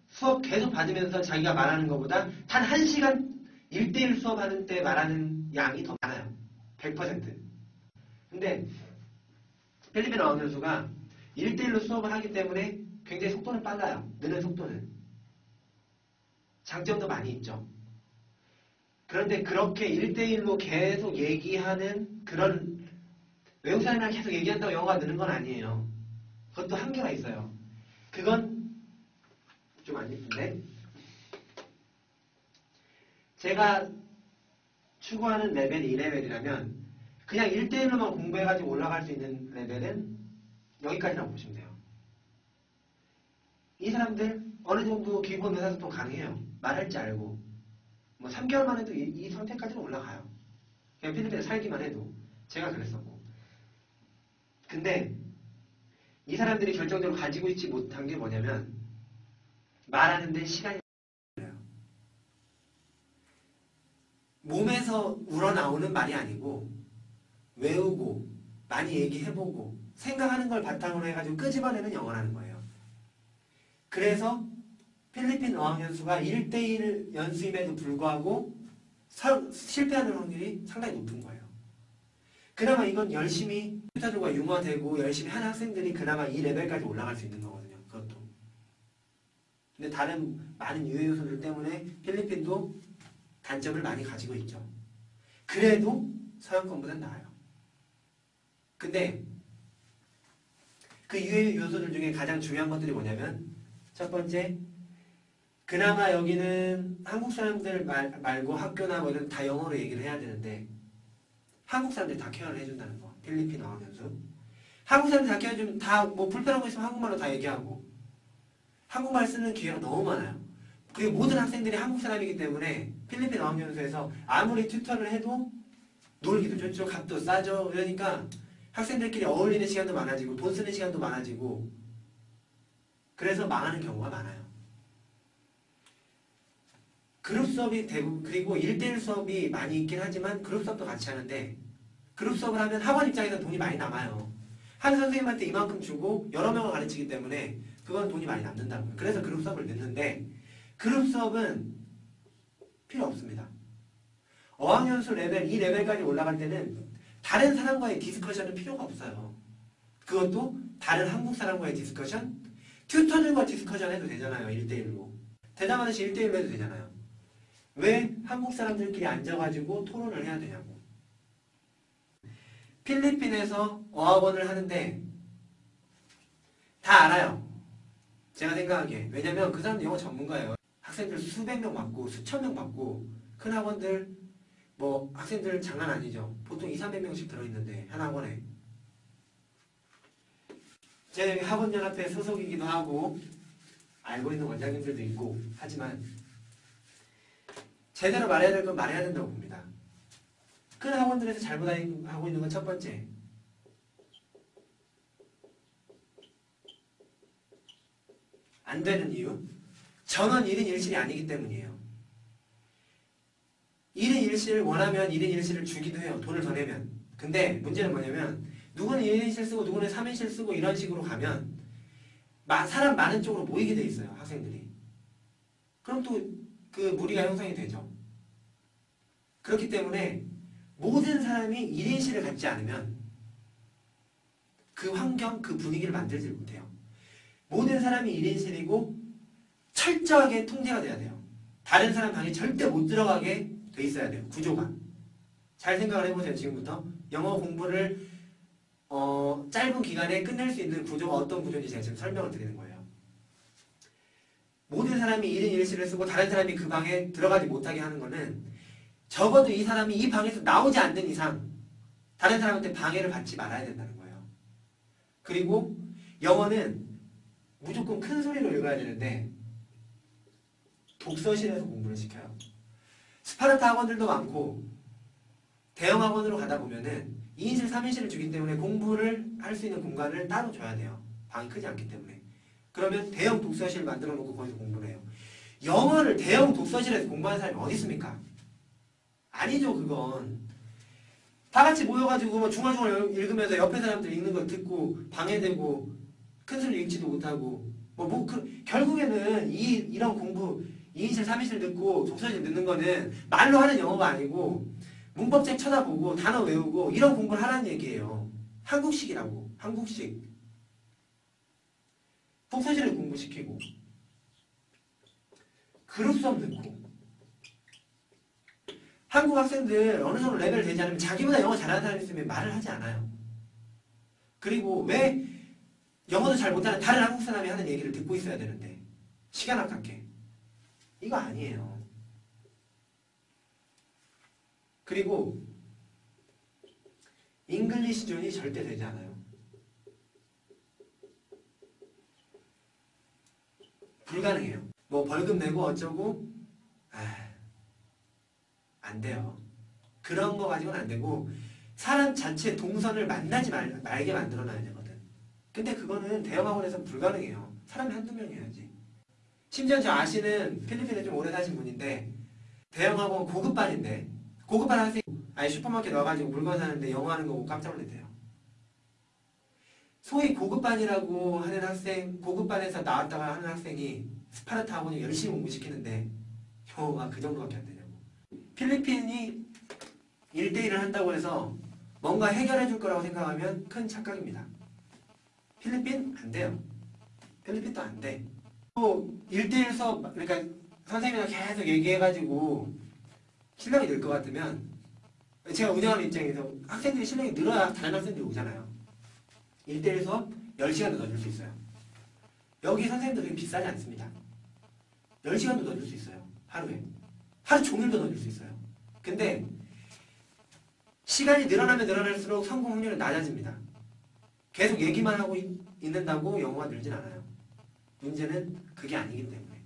수업 계속 받으면서 자기가 말하는 것보다 단 1시간 1대1 수업하는 때 말하는 양이 더 많아요. 100%. 근데 필리핀 어학연수가 1대1로 수업을 하기 때문에 굉장히 속도는 빨라요. 느는 속도는. 장점도 많이 있죠. 그런데 그렇게 1대1로 계속 얘기하는 그런 외국 사람이랑 계속 얘기한다고 영어가 느는 건 아니에요. 그것도 한계가 있어요. 그건 좀 안 예쁜데 제가 추구하는 레벨이 2레벨이라면 그냥 1대1로만 공부해가지고 올라갈 수 있는 레벨은 여기까지라고 보시면 돼요. 이 사람들 어느 정도 기본 의사소통 가능해요. 말할 줄 알고 뭐 3개월만 해도 이 상태까지는 올라가요. 그냥 필리핀에 살기만 해도. 제가 그랬었고. 근데 이 사람들이 결정적으로 가지고 있지 못한 게 뭐냐면 말하는데 시간이 걸려요. 몸에서 우러나오는 말이 아니고 외우고 많이 얘기해보고 생각하는 걸 바탕으로 해가지고 끄집어내는 영어라는 거예요. 그래서 필리핀 어학연수가 1대1 연수임에도 불구하고 실패하는 확률이 상당히 높은 거예요. 그나마 이건 열심히 튜터들과 융화되고 열심히 하는 학생들이 그나마 이 레벨까지 올라갈 수 있는 거거든요. 그것도. 근데 다른 많은 유해 요소들 때문에 필리핀도 단점을 많이 가지고 있죠. 그래도 서양권보단 나아요. 근데 그 유해 요소들 중에 가장 중요한 것들이 뭐냐면 첫 번째, 그나마 여기는 한국 사람들 말고 학교나 뭐 이런 다 영어로 얘기를 해야 되는데 한국 사람들이 다 케어를 해준다는 거. 필리핀 어학연수. 한국 사람들이 다 케어해주면 다 뭐 불편한 거 있으면 한국말로 다 얘기하고 한국말 쓰는 기회가 너무 많아요. 그리고 모든 학생들이 한국 사람이기 때문에 필리핀 어학연수에서 아무리 튜터를 해도 놀기도 좋죠. 값도 싸죠. 그러니까 학생들끼리 어울리는 시간도 많아지고 돈 쓰는 시간도 많아지고 그래서 망하는 경우가 많아요. 그룹 수업이 대부분 그리고 1대1 수업이 많이 있긴 하지만 그룹 수업도 같이 하는데 그룹 수업을 하면 학원 입장에서 돈이 많이 남아요. 한 선생님한테 이만큼 주고 여러 명을 가르치기 때문에 그건 돈이 많이 남는다고요. 그래서 그룹 수업을 넣는데 그룹 수업은 필요 없습니다. 어학연수 레벨, 이 레벨까지 올라갈 때는 다른 사람과의 디스커션은 필요가 없어요. 그것도 다른 한국 사람과의 디스커션, 튜터들과 디스커션 해도 되잖아요. 1대1로. 대담하듯이 1대1로 해도 되잖아요. 왜 한국 사람들끼리 앉아가지고 토론을 해야 되냐고. 필리핀에서 어학원을 하는데 다 알아요. 제가 생각하기에. 왜냐면 그 사람들 영어 전문가예요. 학생들 수백 명 맞고 수천 명 맞고 큰 학원들 뭐 학생들 장난 아니죠. 보통 200~300명씩 들어있는데 한 학원에. 제가 여기 학원연합회 소속이기도 하고 알고 있는 원장님들도 있고 하지만 제대로 말해야 될 건 말해야 된다고 봅니다. 큰 학원들에서 잘못하고 있는 건 첫 번째. 안 되는 이유? 전원 1인 1실이 아니기 때문이에요. 1인 1실을 원하면 1인 1실을 주기도 해요. 돈을 더 내면. 근데 문제는 뭐냐면 누구는 1인 1실 쓰고 누구는 3인 1실 쓰고 이런 식으로 가면 사람 많은 쪽으로 모이게 돼 있어요. 학생들이. 그럼 또 그 무리가 형성이 되죠. 그렇기 때문에 모든 사람이 1인실을 갖지 않으면 그 환경, 그 분위기를 만들지 못해요. 모든 사람이 1인실이고 철저하게 통제가 돼야 돼요. 다른 사람 방에 절대 못 들어가게 돼 있어야 돼요. 구조가. 잘 생각을 해보세요. 지금부터. 영어 공부를 짧은 기간에 끝낼 수 있는 구조가 어떤 구조인지 제가 지금 설명을 드리는 거예요. 모든 사람이 1인 1실을 쓰고 다른 사람이 그 방에 들어가지 못하게 하는 거는 적어도 이 사람이 이 방에서 나오지 않는 이상 다른 사람한테 방해를 받지 말아야 된다는 거예요. 그리고 영어는 무조건 큰 소리로 읽어야 되는데 독서실에서 공부를 시켜요. 스파르타 학원들도 많고 대형 학원으로 가다 보면은 2인실, 3인실을 주기 때문에 공부를 할 수 있는 공간을 따로 줘야 돼요. 방이 크지 않기 때문에. 그러면 대형 독서실 만들어 놓고 거기서 공부를 해요. 영어를 대형 독서실에서 공부하는 사람이 어디 있습니까? 아니죠, 그건. 다 같이 모여가지고 뭐 중얼중얼 읽으면서 옆에 사람들 읽는 거 듣고 방해되고 큰 소리 읽지도 못하고 결국에는 이런 공부 2인실, 3인실 듣고 독서실 듣는 거는 말로 하는 영어가 아니고 문법책 쳐다보고 단어 외우고 이런 공부를 하라는 얘기예요. 한국식이라고. 한국식. 독서실을 공부시키고 그룹 수업 듣고 한국 학생들 어느 정도 레벨 되지 않으면 자기보다 영어 잘하는 사람이 있으면 말을 하지 않아요. 그리고 왜 영어도 잘 못하는 다른 한국 사람이 하는 얘기를 듣고 있어야 되는데 시간 아깝게. 이거 아니에요. 그리고 잉글리시 존이 절대 되지 않아요. 불가능해요. 뭐 벌금 내고 어쩌고 안 돼요. 그런 거 가지고는 안 되고 사람 자체 동선을 만나지 말게 만들어놔야 되거든. 근데 그거는 대형학원에서는 불가능해요. 사람이 한두 명이어야지. 심지어 저 아시는 필리핀에 좀 오래 사신 분인데 대형학원 고급반인데 고급반 학생이 슈퍼마켓 와가지고 물건 사는데 영어 하는 거 보고 깜짝 놀랐대요. 소위 고급반이라고 하는 학생, 고급반에서 나왔다가 하는 학생이 스파르타 학원이 열심히 공부시키는데 영어가 그 정도밖에 안 되냐고. 필리핀이 1대1을 한다고 해서 뭔가 해결해 줄 거라고 생각하면 큰 착각입니다. 필리핀 안 돼요. 필리핀도 안 돼. 또 1대1 수업, 그러니까 선생님이랑 계속 얘기해가지고 실력이 늘 것 같으면 제가 운영하는 입장에서 학생들이 실력이 늘어야 다른 학생들이 오잖아요. 1대1 수업 10시간도 더 줄 수 있어요. 여기 선생님도 되게 비싸지 않습니다. 10시간도 더 줄 수 있어요. 하루에. 하루 종일도 더 줄 수 있어요. 근데 시간이 늘어나면 늘어날수록 성공 확률은 낮아집니다. 계속 얘기만 하고 있는다고 영어가 늘진 않아요. 문제는 그게 아니기 때문에.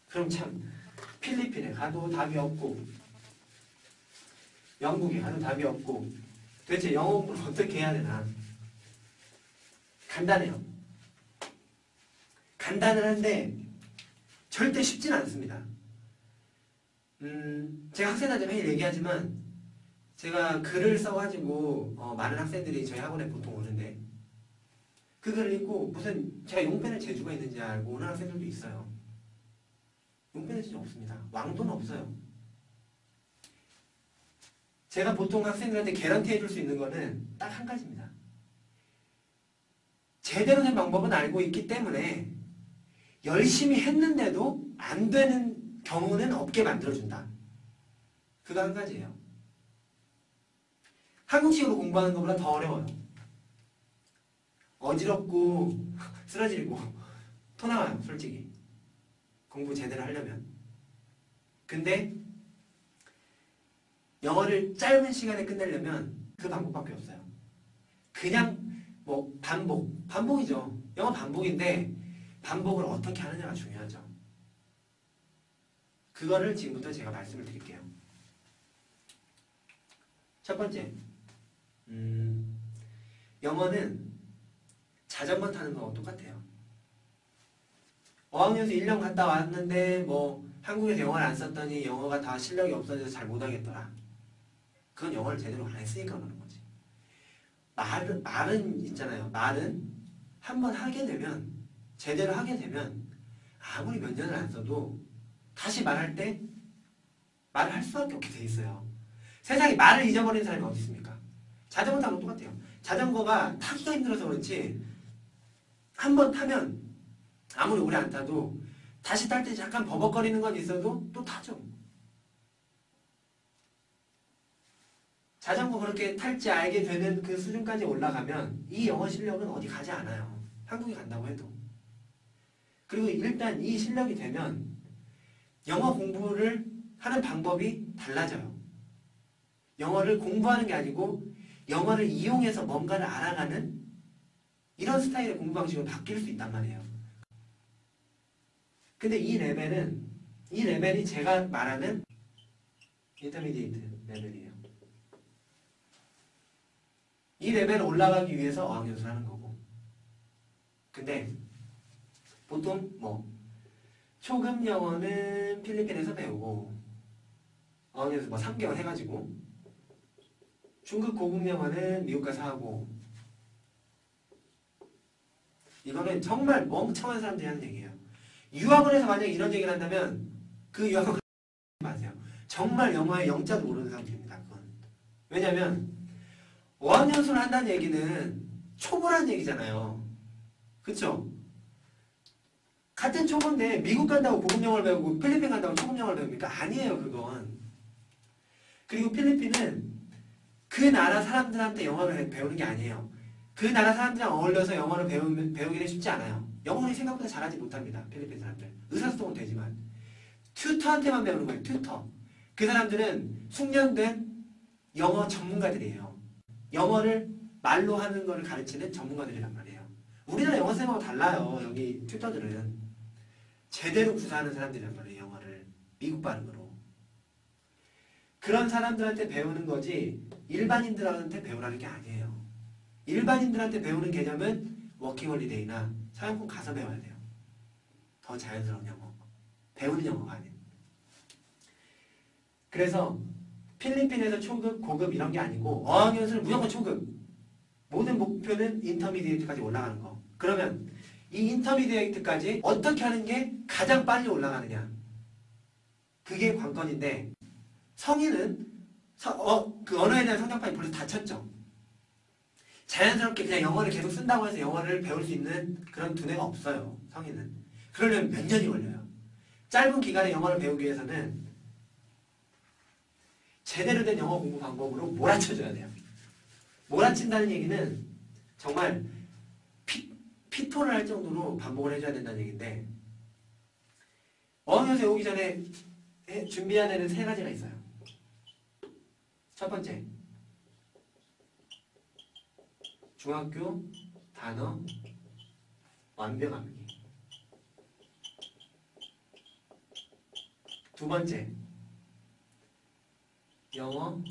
그럼 참 필리핀에 가도 답이 없고 영국에 가도 답이 없고 도대체 영어 공부를 어떻게 해야 되나. 간단해요. 간단은 한데 절대 쉽진 않습니다. 제가 학생한테 매일 얘기하지만 제가 글을 써가지고 많은 학생들이 저희 학원에 보통 오는데 그 글을 읽고 무슨 제가 용펜을 재주가 있는지 알고 오는 학생들도 있어요. 용펜은 진짜 없습니다. 왕도는 없어요. 제가 보통 학생들한테 개런티 해줄 수 있는 거는 딱 한 가지입니다. 제대로 된 방법은 알고 있기 때문에 열심히 했는데도 안 되는 경우는 없게 만들어준다. 그거 한 가지예요. 한국식으로 공부하는 것보다 더 어려워요. 어지럽고 쓰러지고 토 나와요, 솔직히. 공부 제대로 하려면. 근데 영어를 짧은 시간에 끝내려면 그 방법밖에 없어요. 그냥 뭐 반복이죠. 영어 반복인데 반복을 어떻게 하느냐가 중요하죠. 그거를 지금부터 제가 말씀을 드릴게요. 첫 번째, 영어는 자전거 타는 거하고 똑같아요. 어학연수 1년 갔다 왔는데 뭐 한국에서 영어를 안 썼더니 영어가 다 실력이 없어져서 잘 못하겠더라. 그건 영어를 제대로 안 했으니까 그러는 거지. 말은 있잖아요. 말은 한번 하게 되면, 제대로 하게 되면 아무리 몇 년을 안 써도 다시 말할 때 말을 할 수밖에 없게 돼 있어요. 세상에 말을 잊어버리는 사람이 어디 있습니까? 자전거 타고 똑같아요. 자전거가 타기가 힘들어서 그렇지 한번 타면 아무리 오래 안 타도 다시 탈 때 약간 버벅거리는 건 있어도 또 타죠. 자전거 그렇게 탈지 알게 되는 그 수준까지 올라가면 이 영어 실력은 어디 가지 않아요. 한국에 간다고 해도. 그리고 일단 이 실력이 되면 영어 공부를 하는 방법이 달라져요. 영어를 공부하는 게 아니고 영어를 이용해서 뭔가를 알아가는 이런 스타일의 공부 방식으로 바뀔 수 있단 말이에요. 근데 이 레벨이 제가 말하는 인터미디에이트 레벨이에요. 이 레벨을 올라가기 위해서 어학연수를 하는 거고. 근데 보통 초급 영어는 필리핀에서 배우고 어학연수 3개월 해가지고 중급 고급 영어는 미국 가서 하고 이거는 정말 멍청한 사람들이 하는 얘기예요. 유학원에서 만약 이런 얘기를 한다면 그 유학원 마세요. 정말 영어의 영자도 모르는 상태입니다. 그건. 왜냐면 어학연수를 한다는 얘기는 초보라는 얘기잖아요. 그쵸? 같은 초보인데 미국 간다고 고급 영어를 배우고 필리핀 간다고 초급 영어를 배웁니까? 아니에요. 그건. 그리고 필리핀은 그 나라 사람들한테 영어를 배우는 게 아니에요. 그 나라 사람들이랑 어울려서 영어를 배우기는 쉽지 않아요. 영어를 생각보다 잘하지 못합니다. 필리핀 사람들. 의사소통은 되지만. 튜터한테만 배우는 거예요. 튜터. 그 사람들은 숙련된 영어 전문가들이에요. 영어를 말로 하는 걸 가르치는 전문가들이란 말이에요. 우리나라 영어 쌤하고 달라요. 여기 튜터들은. 제대로 구사하는 사람들이란 말이에요. 영어를. 미국 발음으로. 그런 사람들한테 배우는 거지 일반인들한테 배우라는 게 아니에요. 일반인들한테 배우는 개념은 워킹홀리데이나 사용권 가서 배워야 돼요. 더 자연스러운 영어. 배우는 영어가 아닌. 그래서 필리핀에서 초급, 고급 이런 게 아니고 어학연수는 무조건 초급. 모든 목표는 인터미디에이트까지 올라가는 거. 그러면 이 인터미디에이트까지 어떻게 하는 게 가장 빨리 올라가느냐. 그게 관건인데 성인은 그 언어에 대한 성장판이 벌써 닫혔죠. 자연스럽게 그냥 영어를 계속 쓴다고 해서 영어를 배울 수 있는 그런 두뇌가 없어요. 성인은. 그러려면 몇 년이 걸려요. 짧은 기간에 영어를 배우기 위해서는 제대로 된 영어 공부 방법으로 몰아쳐줘야 돼요. 몰아친다는 얘기는 정말 피토를 할 정도로 반복을 해줘야 된다는 얘기인데 어학연수에 오기 전에 준비해야 되는 3가지가 있어요. 첫 번째, 중학교 단어 완벽함기. 두 번째, 영어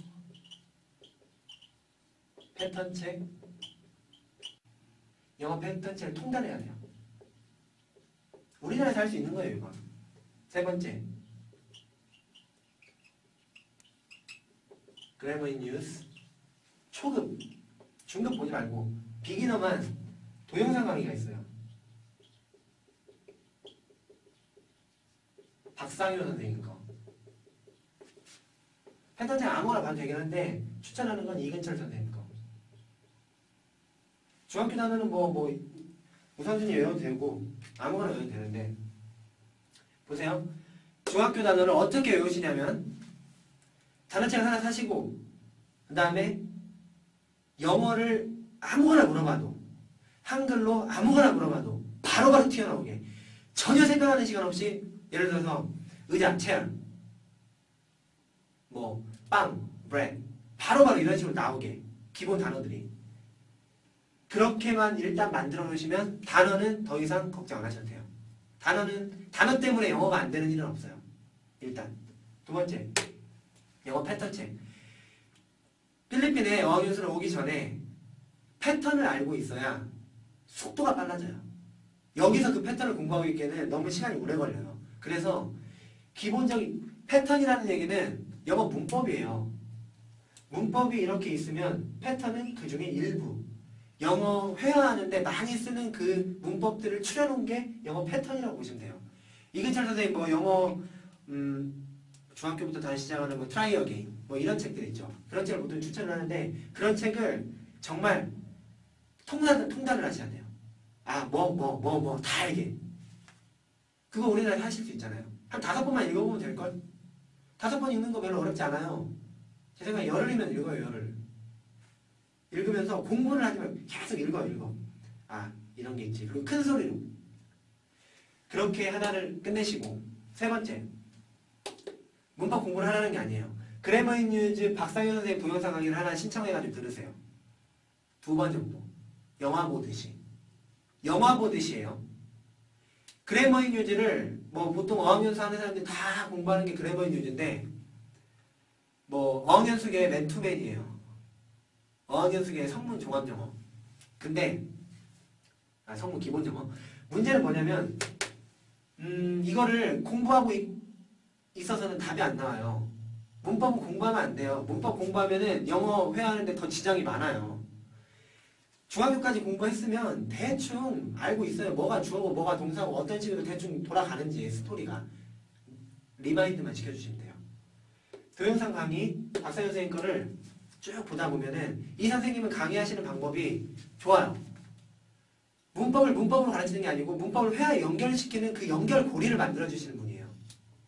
패턴책. 영어 패턴책을 통달해야 돼요. 우리나라에서 할 수 있는 거예요, 이건. 세 번째, 그래머 인 뉴스. 초급, 중급 보지 말고 비기너만 동영상 강의가 있어요. 박상효 선생님 거. 패턴책 아무거나 봐도 되긴 한데 추천하는 건 이근철 선생님 거. 중학교 단어는 우선순위 외워도 되고 아무거나 외워도 되는데 보세요. 중학교 단어를 어떻게 외우시냐면 단어책 하나 사시고 그 다음에 영어를 아무거나 물어봐도 한글로 아무거나 물어봐도 바로바로 튀어나오게 전혀 생각하는 시간 없이 예를 들어서 의자, 체어, 빵, 브레드 바로바로 이런 식으로 나오게 기본 단어들이 그렇게만 일단 만들어 놓으시면 단어는 더 이상 걱정 안 하셔도 돼요. 단어 때문에 영어가 안 되는 일은 없어요. 일단 두 번째, 영어 패턴책. 필리핀에 어학연수를 오기 전에 패턴을 알고 있어야 속도가 빨라져요. 여기서 그 패턴을 공부하고 있기에는 너무 시간이 오래 걸려요. 그래서 기본적인 패턴이라는 얘기는 영어 문법이에요. 문법이 이렇게 있으면 패턴은 그 중에 일부. 영어 회화하는데 많이 쓰는 그 문법들을 추려놓은 게 영어 패턴이라고 보시면 돼요. 이근철 선생님 뭐 영어 중학교부터 다시 시작하는 뭐 트라이 어게인 뭐 이런 책들 있죠. 그런 책을 보통 추천을 하는데 그런 책을 정말 통달을 하셔야 돼요. 아, 다 알게. 그거 우리나라에 하실 수 있잖아요. 한 5번만 읽어보면 될걸? 5번 읽는 거 별로 어렵지 않아요. 제 생각에 열흘이면 읽어요, 열흘. 읽으면서 공부를 하지 말고 계속 읽어. 아, 이런 게 있지. 그리고 큰 소리로. 그렇게 하나를 끝내시고, 3번째. 문법 공부를 하라는 게 아니에요. 그래머 인 뉴즈 박상현 선생님 동영상 강의를 하나 신청해가지고 들으세요. 2번 정도. 영화 보듯이. 영화 보듯이에요. 그래머 인 뉴즈를 뭐 보통 어학연수 하는 사람들이 다 공부하는 게 그래머 인 뉴즈인데 뭐 어학연수계의 맨투맨이에요. 어학연수계의 성문 종합영어. 근데 성문 기본영어. 문제는 뭐냐면 이거를 공부하고 있어서는 답이 안 나와요. 문법은 공부하면 안 돼요. 문법 공부하면은 영어 회화하는데 더 지장이 많아요. 중학교까지 공부했으면 대충 알고 있어요. 뭐가 주어고 뭐가 동사고 어떤 식으로 대충 돌아가는지 스토리가. 리마인드만 시켜주시면 돼요. 동영상 강의 박상현 선생님 거를 쭉 보다 보면은 이 선생님은 강의하시는 방법이 좋아요. 문법으로 가르치는 게 아니고 문법을 회화에 연결시키는 그 연결고리를 만들어주시는 분이에요.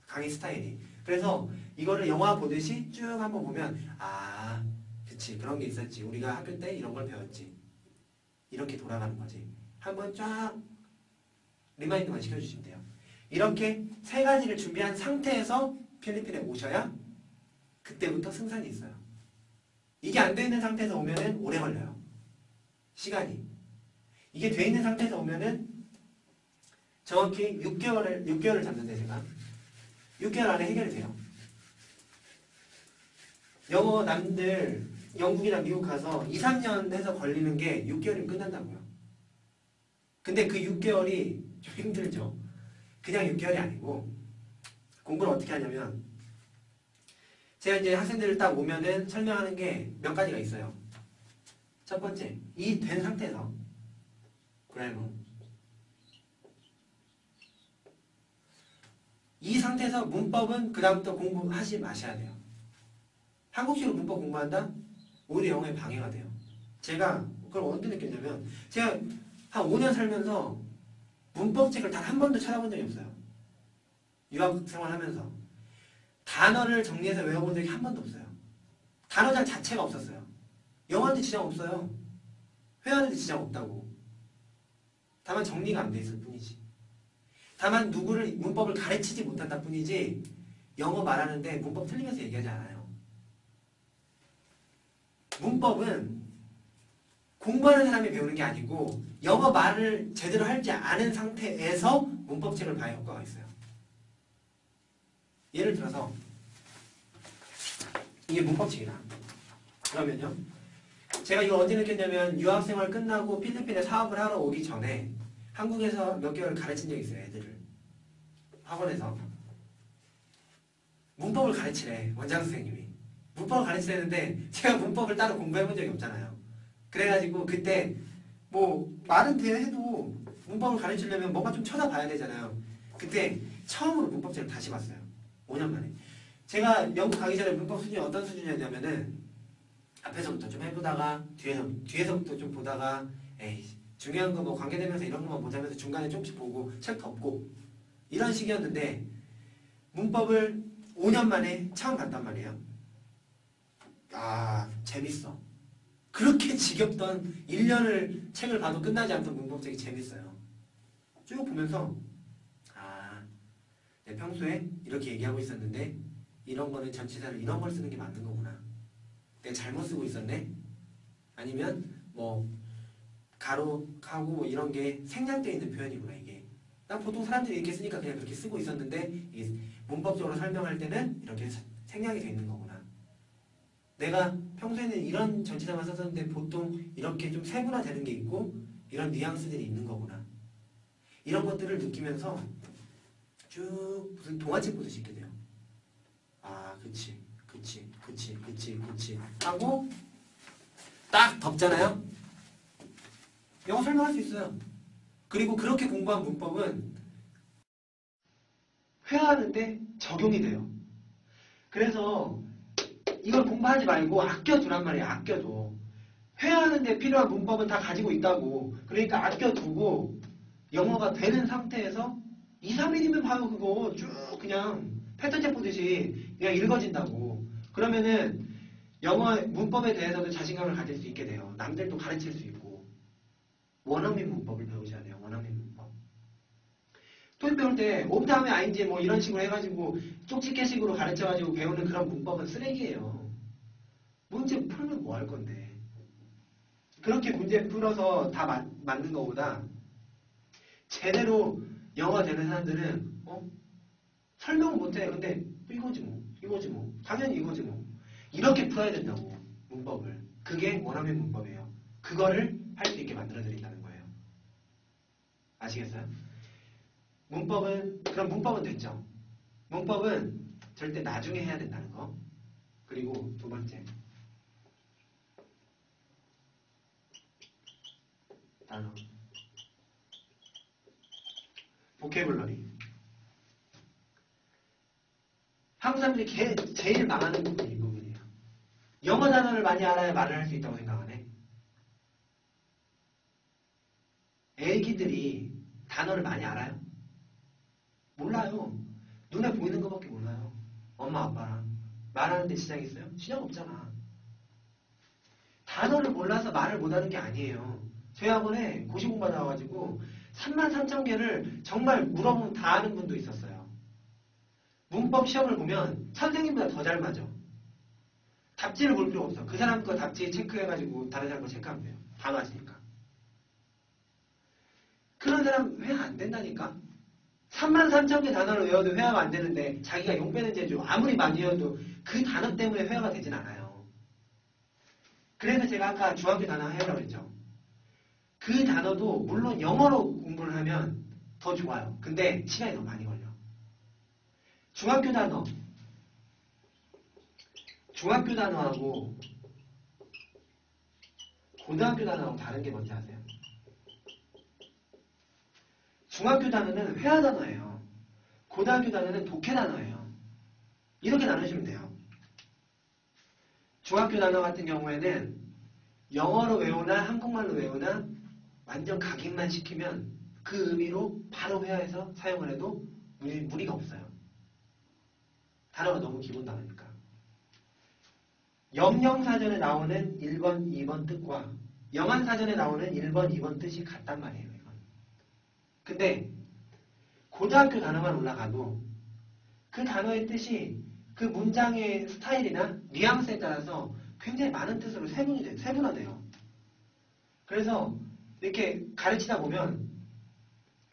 강의 스타일이. 그래서 이거를 영화 보듯이 쭉 한번 보면 아, 그치, 그런 게 있었지. 우리가 학교 때 이런 걸 배웠지. 이렇게 돌아가는 거지. 한번 쫙 리마인드만 시켜주시면 돼요. 이렇게 3가지를 준비한 상태에서 필리핀에 오셔야 그때부터 승산이 있어요. 이게 안 돼 있는 상태에서 오면은 오래 걸려요. 시간이. 이게 돼 있는 상태에서 오면은 정확히 6개월을 잡는데 제가 6개월 안에 해결이 돼요. 영어 남들 영국이나 미국 가서 2, 3년 해서 걸리는 게 6개월이면 끝난다고요. 근데 그 6개월이 좀 힘들죠. 그냥 6개월이 아니고 공부를 어떻게 하냐면 제가 이제 학생들을 딱 오면은 설명하는 게 몇 가지가 있어요. 첫 번째, 이 된 상태에서 그래머 이 상태에서 문법은 그 다음부터 공부하지 마셔야 돼요. 한국식으로 문법 공부한다? 오히려 영어에 방해가 돼요. 제가 그걸 언제 느꼈냐면 제가 한 5년 살면서 문법책을 단 한 번도 찾아본 적이 없어요. 유학 생활하면서 단어를 정리해서 외워본 적이 한 번도 없어요. 단어장 자체가 없었어요. 영어하는데 지장 없어요. 회화하는데 지장 없다고. 다만 정리가 안 돼 있을 뿐이지. 다만 누구를 문법을 가르치지 못한다 뿐이지 영어 말하는데 문법 틀리면서 얘기하지 않아요. 문법은 공부하는 사람이 배우는 게 아니고 영어 말을 제대로 할지 않은 상태에서 문법책을 봐야 효과가 있어요. 예를 들어서 이게 문법책이다. 그러면요. 제가 이걸 언제 느꼈냐면 유학생활 끝나고 필리핀에 사업을 하러 오기 전에 한국에서 몇 개월 가르친 적이 있어요. 애들을. 학원에서. 문법을 가르치래. 원장 선생님이. 문법을 가르치려는데 제가 문법을 따로 공부해본 적이 없잖아요. 그래가지고 그때 뭐 말은 해도 문법을 가르치려면 뭔가 좀 쳐다봐야 되잖아요. 그때 처음으로 문법책을 다시 봤어요. 5년 만에. 제가 영국 가기 전에 문법 수준이 어떤 수준이었냐면은 앞에서부터 좀 해보다가 뒤에서부터 좀 보다가 에이 중요한 거 뭐 관계되면서 이런 것만 보자면서 중간에 조금씩 보고 책 덮고 이런 식이었는데 문법을 5년 만에 처음 봤단 말이에요. 아 재밌어. 그렇게 지겹던 1년을 책을 봐도 끝나지 않던 문법책이 재밌어요. 쭉 보면서 아 내 평소에 이렇게 얘기하고 있었는데 이런 거는 전치사를 이런 걸 쓰는 게 맞는 거구나. 내가 잘못 쓰고 있었네? 아니면 뭐 가로하고 뭐 이런 게 생략되어 있는 표현이구나 이게. 난 보통 사람들이 이렇게 쓰니까 그냥 그렇게 쓰고 있었는데 이게 문법적으로 설명할 때는 이렇게 생략이 되어 있는 거구나. 내가 평소에는 이런 전치사만 썼었는데 보통 이렇게 좀 세분화되는 게 있고 이런 뉘앙스들이 있는 거구나. 이런 것들을 느끼면서 쭉 무슨 동화책 보듯이 읽게 돼요. 아 그치 하고 딱 덮잖아요. 영어 설명할 수 있어요. 그리고 그렇게 공부한 문법은 회화하는데 적용이 돼요. 그래서 이걸 공부하지 말고 아껴두란 말이에요. 아껴둬. 회화하는데 필요한 문법은 다 가지고 있다고. 그러니까 아껴두고 영어가 되는 상태에서 2, 3일이면 봐요. 그거 쭉 그냥 패턴책 보듯이 그냥 읽어진다고. 그러면은 영어 문법에 대해서도 자신감을 가질 수 있게 돼요. 남들도 가르칠 수 있고. 원어민 문법을 배우셔야 돼요. 원어민 문법. 토익 배울 때 온 다음에 아인지 뭐 이런 식으로 해가지고 쪽집게식으로 가르쳐가지고 배우는 그런 문법은 쓰레기예요. 문제 풀면 뭐 할 건데. 그렇게 문제 풀어서 다 맞는 것보다 제대로 영어 되는 사람들은 설명은 못해. 근데 이거지 뭐. 이거지 뭐. 당연히 이거지 뭐. 이렇게 풀어야 된다고. 문법을. 그게 원어민 문법이에요. 그거를 할 수 있게 만들어드린다는 거예요. 아시겠어요? 그럼 문법은 됐죠. 문법은 절대 나중에 해야 된다는 거. 그리고 두 번째. 단어. 보케블러리. 한국 사람들이 제일 망하는 부분이 이 부분이에요. 영어 단어를 많이 알아야 말을 할 수 있다고 생각하네. 애기들이 단어를 많이 알아요? 몰라요. 눈에 보이는 것밖에 몰라요. 엄마 아빠랑. 말하는데 지장 있어요? 지장 없잖아. 단어를 몰라서 말을 못하는 게 아니에요. 저희 학원에 고시공부 나와가지고 33,000개를 정말 물어보면 다 아는 분도 있었어요. 문법 시험을 보면 선생님보다 더 잘 맞아. 답지를 볼 필요 없어. 그 사람 거 답지 체크해가지고 다른 사람 거 체크하면 돼요. 다 맞으니까. 그런 사람 회화 안 된다니까? 33,000개 단어를 외워도 회화가 안 되는데 자기가 용 빼는 재주 아무리 많이 외워도 그 단어 때문에 회화가 되진 않아요. 그래서 제가 아까 중학교 단어 해라고 했죠. 그 단어도 물론 영어로 공부를 하면 더 좋아요. 근데 시간이 너무 많이 걸려. 중학교 단어하고 고등학교 단어하고 다른 게 뭔지 아세요? 중학교 단어는 회화 단어예요. 고등학교 단어는 독해 단어예요. 이렇게 나누시면 돼요. 중학교 단어 같은 경우에는 영어로 외우나 한국말로 외우나 완전 각인만 시키면 그 의미로 바로 회화해서 사용을 해도 무리가 없어요. 단어가 너무 기본 단어니까. 영영사전에 나오는 1번, 2번 뜻과 영한사전에 나오는 1번, 2번 뜻이 같단 말이에요. 이건. 근데 고등학교 단어만 올라가도 그 단어의 뜻이 그 문장의 스타일이나 뉘앙스에 따라서 굉장히 많은 뜻으로 세분화돼요. 그래서 이렇게 가르치다 보면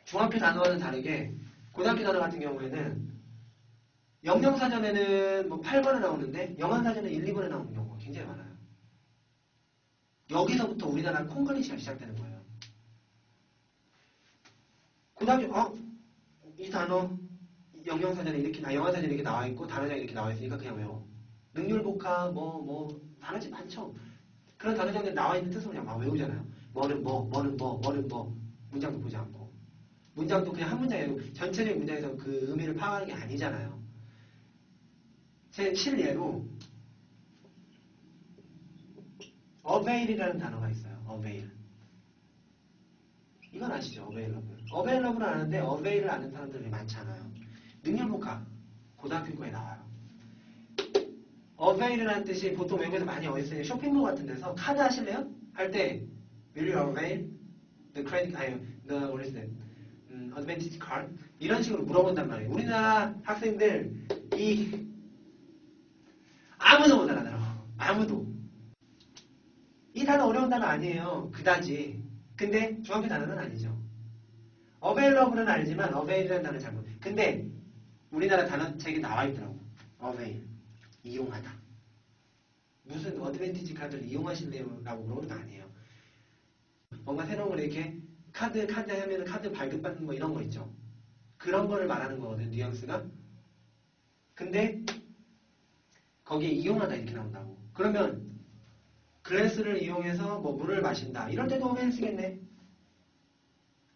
중학교 단어와는 다르게 고등학교 단어 같은 경우에는 영영사전에는 뭐 8번에 나오는데 영한사전에 1, 2번에 나오는 경우가 굉장히 많아요. 여기서부터 우리나라 콩글리시가 시작되는 거예요. 고등학교 이 단어 영영사전에 영한사전에 이렇게 나와 있고 단어장에 이렇게 나와 있으니까 그냥 외워. 능률복합 단어집 많죠. 그런 단어장에 나와 있는 뜻을 그냥 막 외우잖아요. 뭐는 뭐는 문장도 보지 않고 문장도 그냥 한 문장이고 전체적인 문장에서 그 의미를 파악하는 게 아니잖아요. 제 실예로 avail이라는 단어가 있어요. avail. 이건 아시죠? available. available을 아는데 avail을 아는 사람들이 많지 않아요. 능률복합 고등학교 거에 나와요. avail이라는 뜻이 보통 외국에서 많이 어딨어요. 쇼핑몰 같은 데서 카드 하실래요? 할 때 will you avail the credit the what is that? advantage card? 이런 식으로 물어본단 말이에요. 우리나라 학생들 아무도 못 알아들어. 아무도. 이 단어 어려운 단어 아니에요. 그다지. 근데 중학교 단어는 아니죠. available은 알지만 avail이라는 단어 잘 모르. 근데 우리나라 단어책에 나와 있더라고. avail. 이용하다. 무슨 어드밴티지 카드를 이용하실래요? 라고 물어보는 거 아니에요. 뭔가 새로운 걸 이렇게 카드 하면은 카드 발급받는 거 이런 거 있죠. 그런 거를 말하는 거거든, 뉘앙스가. 근데 거기에 이용하다 이렇게 나온다고. 그러면 글래스를 이용해서 뭐 물을 마신다. 이럴 때도 어웨일 쓰겠네.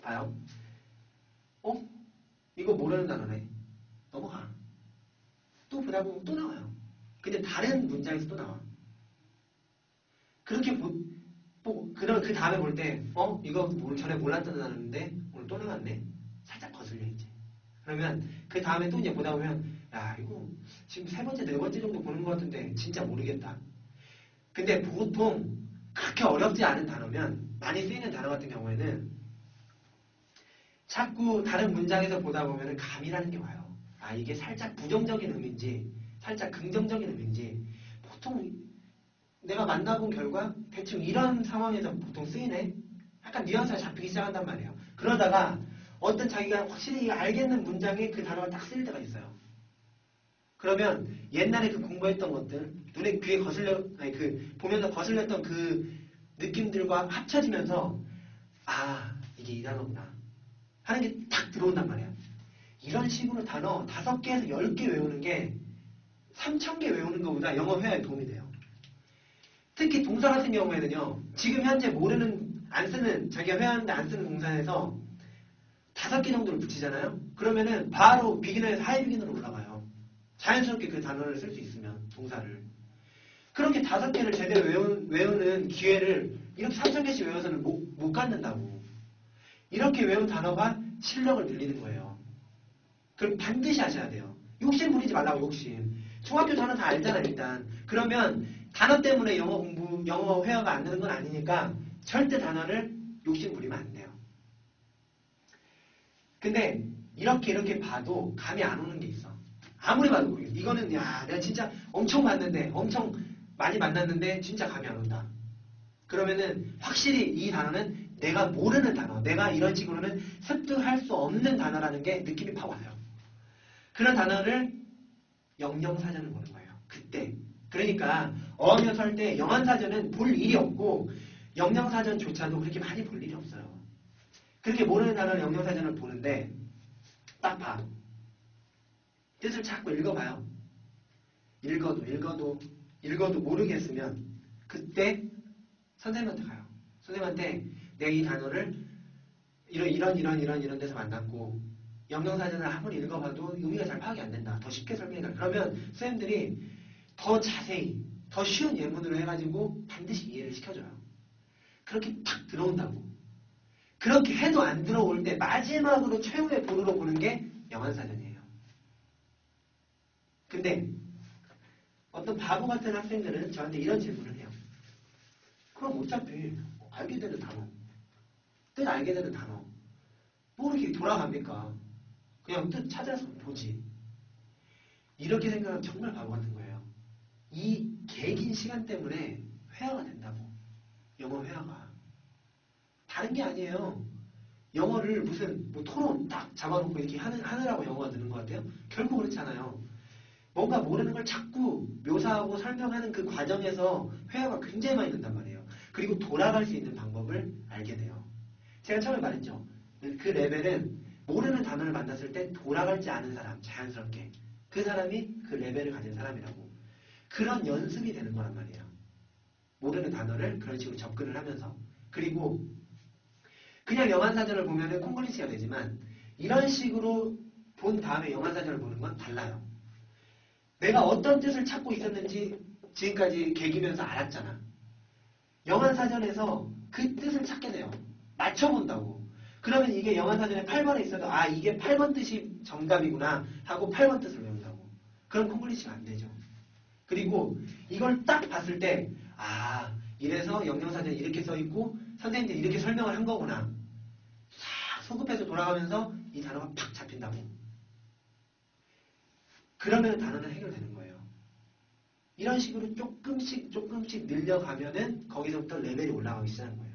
봐요. 이거 모르는 단어네. 넘어가. 또 보다 보면 또 나와요. 근데 다른 문장에서 또 나와. 그렇게 그 다음에 볼 때, 이거 전에 몰랐던 단어인데 오늘 또 나왔네. 살짝 거슬려 이제. 그러면 그 다음에 또 이제 보다 보면, 야, 이거 지금 세 번째, 네 번째 정도 보는 것 같은데 진짜 모르겠다. 근데 보통 그렇게 어렵지 않은 단어면, 많이 쓰이는 단어 같은 경우에는 자꾸 다른 문장에서 보다 보면 감이라는 게 와요. 아, 이게 살짝 부정적인 의미인지 살짝 긍정적인 의미인지. 보통 내가 만나본 결과 대충 이런 상황에서 보통 쓰이네. 약간 뉘앙스가 잡히기 시작한단 말이에요. 그러다가 어떤 자기가 확실히 알겠는 문장에 그 단어가 딱 쓰일 때가 있어요. 그러면 옛날에 그 공부했던 것들, 눈에 귀에 보면서 거슬렸던 그 느낌들과 합쳐지면서, 아, 이게 이 단어구나 하는 게 탁 들어온단 말이에요. 이런 식으로 단어 5개에서 10개 외우는 게 3,000개 외우는 것보다 영어 회화에 도움이 돼요. 특히 동사 같은 경우에는요, 지금 현재 자기가 회화하는데 안 쓰는 동사에서 5개 정도를 붙이잖아요? 그러면은 바로 비기너에서 하이 비기너로 올라가요. 자연스럽게 그 단어를 쓸 수 있으면, 동사를. 그렇게 5개를 제대로 외우는 기회를 이렇게 3,000개씩 외워서는 못 갖는다고. 이렇게 외운 단어가 실력을 늘리는 거예요. 그럼 반드시 하셔야 돼요. 욕심 부리지 말라고, 욕심. 중학교 단어 다 알잖아요, 일단. 그러면 단어 때문에 영어 회화가 안 되는 건 아니니까 절대 단어를 욕심 부리면 안 돼요. 근데 이렇게 봐도 감이 안 오는 게 있어. 아무리 봐도 모르겠어. 이거는 내가 진짜 엄청 봤는데, 엄청 많이 만났는데 진짜 감이 안 온다. 그러면은 확실히 이 단어는 내가 모르는 단어, 내가 이런 식으로는 습득할 수 없는 단어라는 게 느낌이 팍 와요. 그런 단어를 영영사전을 보는 거예요. 그때. 그러니까 어학연수 할 때 영한사전은 볼 일이 없고 영영사전조차도 그렇게 많이 볼 일이 없어요. 그렇게 모르는 단어를 영영사전을 보는데 딱 봐. 뜻을 자꾸 읽어봐요. 읽어도 모르겠으면 그때 선생님한테 가요. 선생님한테 내가 이 단어를 이런 데서 만났고 영영사전을 한번 읽어봐도 의미가 잘 파악이 안 된다. 더 쉽게 설명해라. 그러면 선생님들이 더 자세히, 더 쉬운 예문으로 해가지고 반드시 이해를 시켜줘요. 그렇게 탁 들어온다고. 그렇게 해도 안 들어올 때 마지막으로 최후의 본으로 보는 게 영한사전이에요. 근데 어떤 바보 같은 학생들은 저한테 이런 질문을 해요. 그럼 어차피 알게 되는 단어, 뜻 알게 되는 단어, 뭐 이렇게 돌아갑니까? 그냥 뜻 찾아서 보지. 이렇게 생각하면 정말 바보 같은 거예요. 이 개긴 시간 때문에 회화가 된다고. 영어 회화가. 다른 게 아니에요. 영어를 무슨 토론 딱 잡아놓고 이렇게 하느라고 영어가 느는 것 같아요? 결코 그렇지 않아요. 뭔가 모르는 걸 자꾸 묘사하고 설명하는 그 과정에서 회화가 굉장히 많이 된단 말이에요. 그리고 돌아갈 수 있는 방법을 알게 돼요. 제가 처음에 말했죠. 그 레벨은 모르는 단어를 만났을 때 돌아갈지 않은 사람, 자연스럽게. 그 사람이 그 레벨을 가진 사람이라고. 그런 연습이 되는 거란 말이에요. 모르는 단어를 그런 식으로 접근을 하면서. 그리고 그냥 영한사전을 보면은 콩글리시가 되지만 이런 식으로 본 다음에 영한사전을 보는 건 달라요. 내가 어떤 뜻을 찾고 있었는지 지금까지 개기면서 알았잖아. 영한사전에서 그 뜻을 찾게 돼요. 맞춰본다고. 그러면 이게 영한사전에 8번에 있어도 이게 8번 뜻이 정답이구나 하고 8번 뜻을 외운다고. 그럼 콩글리시가 안 되죠. 그리고 이걸 딱 봤을 때 이래서 영영사전이 이렇게 써있고 선생님들이 이렇게 설명을 한 거구나. 싹 소급해서 돌아가면서 이 단어가 팍 잡힌다고. 그러면 단어는 해결되는 거예요. 이런 식으로 조금씩 늘려가면은 거기서부터 레벨이 올라가기 시작하는 거예요.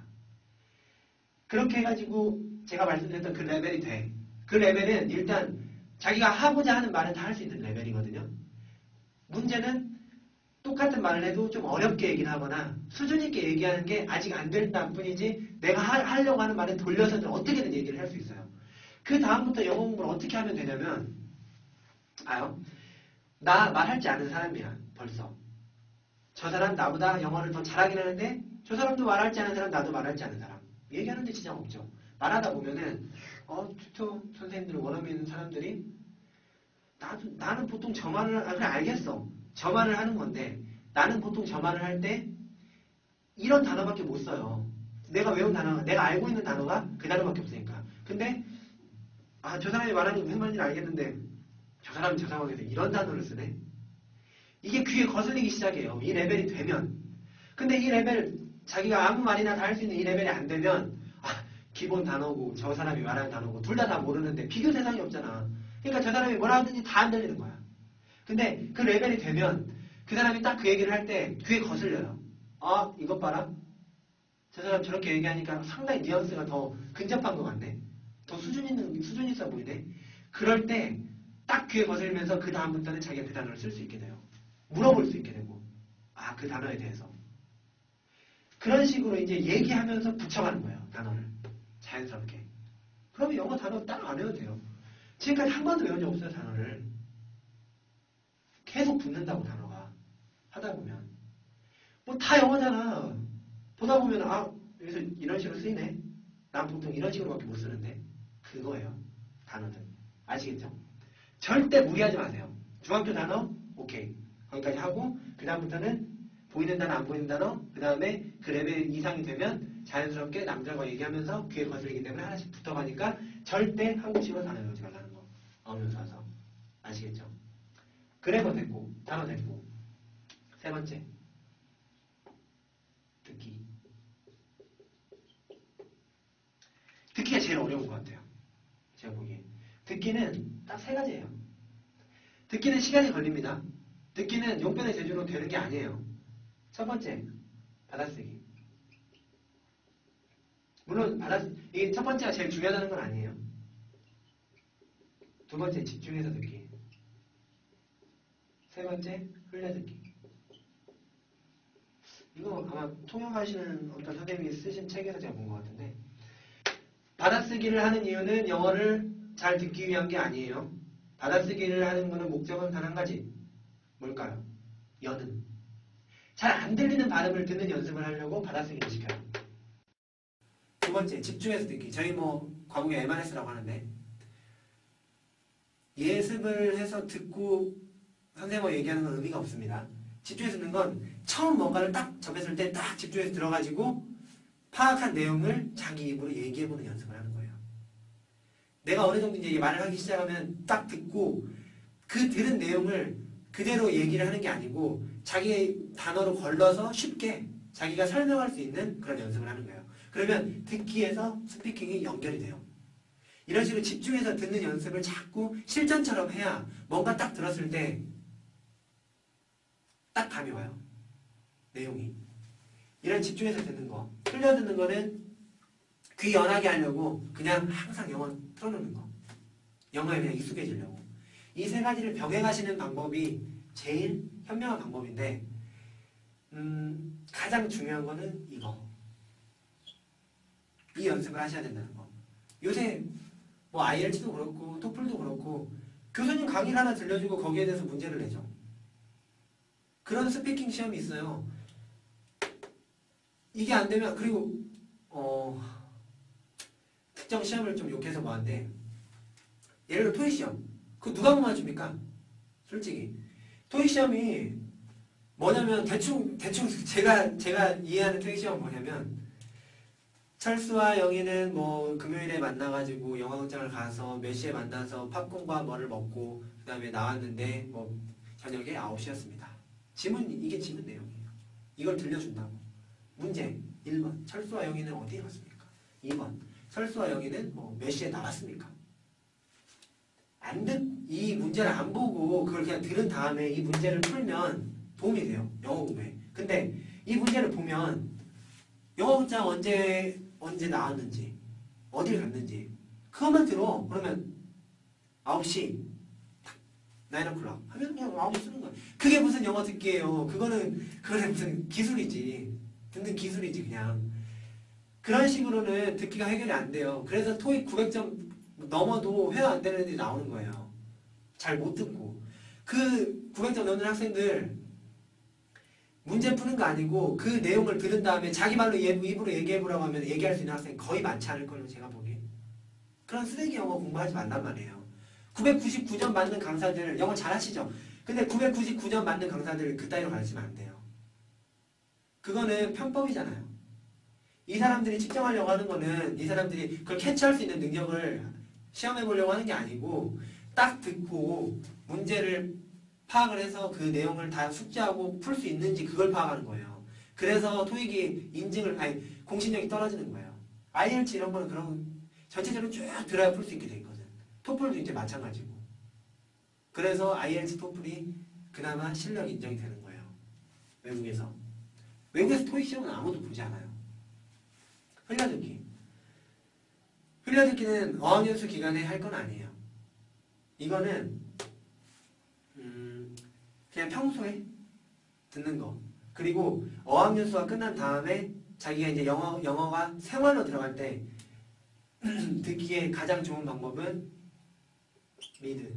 그렇게 해가지고 제가 말씀드렸던 그 레벨이 돼. 그 레벨은 일단 자기가 하고자 하는 말은 다 할 수 있는 레벨이거든요. 문제는 똑같은 말을 해도 좀 어렵게 얘기를 하거나 수준 있게 얘기하는 게 아직 안 된다 뿐이지 내가 하려고 하는 말은 돌려서든 어떻게든 얘기를 할 수 있어요. 그 다음부터 영어 공부를 어떻게 하면 되냐면 나 말할 줄 아는 사람이야. 벌써. 저 사람 나보다 영어를 더 잘하긴 하는데 저 사람도 말할 줄 아는 사람 나도 말할 줄 아는 사람. 얘기하는데 지장 없죠. 말하다 보면은 튜터 선생님들 원어민 있는 사람들이 나는 보통 저 말을 그래 알겠어. 저 말을 하는 건데 나는 보통 저 말을 할 때 이런 단어밖에 못 써요. 내가 외운 단어가 내가 알고 있는 단어가 그 단어밖에 없으니까. 근데 저 사람이 말하는 게 무슨 말인지 알겠는데 저 사람이 저 상황에서 이런 단어를 쓰네. 이게 귀에 거슬리기 시작해요. 이 레벨이 되면. 근데 이 레벨 자기가 아무 말이나 다 할 수 있는 이 레벨이 안 되면 기본 단어고 저 사람이 말하는 단어고 둘 다 모르는데 비교 대상이 없잖아. 그러니까 저 사람이 뭐라 하든지 다 안 들리는 거야. 근데 그 레벨이 되면 그 사람이 딱 그 얘기를 할 때 귀에 거슬려요. 이것 봐라. 저 사람 저렇게 얘기하니까 상당히 뉘앙스가 더 근접한 것 같네. 더 수준 있어 보이네. 그럴 때 딱 귀에 거슬리면서 그 다음부터는 자기가 그 단어를 쓸 수 있게 돼요. 물어볼 수 있게 되고 그 단어에 대해서. 그런 식으로 이제 얘기하면서 붙여가는 거예요. 단어를. 자연스럽게. 그러면 영어 단어 따로 안 외워도 돼요. 지금까지 한 번도 외운 적 없어요. 단어를. 계속 붙는다고 단어가. 하다 보면. 뭐 다 영어잖아. 보다 보면 여기서 이런 식으로 쓰이네. 난 보통 이런 식으로밖에 못 쓰는데. 그거예요. 단어는. 아시겠죠? 절대 무리하지 마세요. 중학교 단어 오케이. 거기까지 하고 그 다음부터는 보이는 단어 안 보이는 단어 그 다음에 그 레벨 이상이 되면 자연스럽게 남들과 얘기하면서 귀에 거슬리기 때문에 하나씩 붙어가니까 절대 한국식으로 단어 외우지 말라는 거. 어면서 와서. 아시겠죠? 그래머 됐고 단어 됐고 세 번째 듣기. 듣기가 제일 어려운 것 같아요. 제가 보기에. 듣기는 딱 세 가지예요. 듣기는 시간이 걸립니다. 듣기는 용변의 재주로 되는 게 아니에요. 첫 번째, 받아쓰기. 물론 이게 첫 번째가 제일 중요하다는 건 아니에요. 두 번째, 집중해서 듣기. 세 번째, 흘려듣기. 이거 아마 통역하시는 어떤 선생님이 쓰신 책에서 제가 본 것 같은데 받아쓰기를 하는 이유는 영어를 잘 듣기 위한 게 아니에요. 받아쓰기를 하는 거는 목적은 단 한 가지. 뭘까요? 여는. 잘 안 들리는 발음을 듣는 연습을 하려고 받아쓰기를 시켜요. 두 번째, 집중해서 듣기. 저희 과목에 MRS라고 하는데 예습을 해서 듣고 선생님과 얘기하는 건 의미가 없습니다. 집중해서 듣는 건 처음 뭔가를 딱 접했을 때 딱 집중해서 들어가지고 파악한 내용을 자기 입으로 얘기해보는 연습을 하는 거예요. 내가 어느 정도 이제 말을 하기 시작하면 딱 듣고 그 들은 내용을 그대로 얘기를 하는 게 아니고 자기의 단어로 걸러서 쉽게 자기가 설명할 수 있는 그런 연습을 하는 거예요. 그러면 듣기에서 스피킹이 연결이 돼요. 이런 식으로 집중해서 듣는 연습을 자꾸 실전처럼 해야 뭔가 딱 들었을 때 딱 감이 와요. 내용이. 이런 집중해서 듣는 거. 흘려 듣는 거는 귀 연하게 하려고 그냥 항상 영어 틀어놓는 거. 영어에 그냥 익숙해지려고. 이 세 가지를 병행하시는 방법이 제일 현명한 방법인데 가장 중요한 거는 이거. 이 연습을 하셔야 된다는 거. 요새 IELTS도 그렇고 토플도 그렇고 교수님 강의를 하나 들려주고 거기에 대해서 문제를 내죠. 그런 스피킹 시험이 있어요. 이게 안 되면 그리고 특정 시험을 좀 욕해서 뭐한데 예를 들어 토익 시험 그거 누가 못 맞춥니까? 솔직히 토익 시험이 뭐냐면 대충 제가 이해하는 토익 시험은 뭐냐면 철수와 영희는 금요일에 만나가지고 영화극장을 가서 몇 시에 만나서 팝콘과 뭐를 먹고 그 다음에 나왔는데 저녁에 9시였습니다. 이게 지문 내용이에요. 이걸 들려준다고. 문제 1번 철수와 영희는 어디에 갔습니까? 2번 철수와 영희는 몇 시에 나왔습니까? 이 문제를 안 보고 그걸 그냥 들은 다음에 이 문제를 풀면 도움이 돼요. 영어 공부에. 근데 이 문제를 보면 영어극장 언제 나왔는지 어딜 갔는지 그것만 들어. 그러면 9시 9o'clock 하면 그냥 9시 쓰는 거야. 그게 무슨 영어 듣기예요. 그거는 무슨 기술이지. 듣는 기술이지 그냥. 그런 식으로는 듣기가 해결이 안 돼요. 그래서 토익 900점 넘어도 회화 안 되는 애들이 나오는 거예요. 잘 못 듣고. 그 900점 넘는 학생들 문제 푸는 거 아니고 그 내용을 들은 다음에 자기 말로 입으로 얘기해보라고 하면 얘기할 수 있는 학생이 거의 많지 않을 걸요. 제가 보기에. 그런 쓰레기 영어 공부하지 말란 말이에요. 999점 맞는 강사들 영어 잘하시죠? 근데 999점 맞는 강사들 그따위로 가르치면 안 돼요. 그거는 편법이잖아요. 이 사람들이 측정하려고 하는 거는 이 사람들이 그걸 캐치할 수 있는 능력을 시험해 보려고 하는 게 아니고 딱 듣고 문제를 파악을 해서 그 내용을 다 숙지하고 풀 수 있는지 그걸 파악하는 거예요. 그래서 토익이 공신력이 떨어지는 거예요. IELTS 이런 거는 그런 전체적으로 쭉 들어야 풀 수 있게 돼 있거든. 토플도 이제 마찬가지고. 그래서 IELTS, 토플이 그나마 실력 인정이 되는 거예요. 외국에서. 외국에서 토익 시험은 아무도 보지 않아요. 흘려듣기. 흘려듣기는 어학연수 기간에 할 건 아니에요. 이거는 그냥 평소에 듣는 거. 그리고 어학연수가 끝난 다음에 자기가 이제 영어가 생활로 들어갈 때 듣기에 가장 좋은 방법은 미드.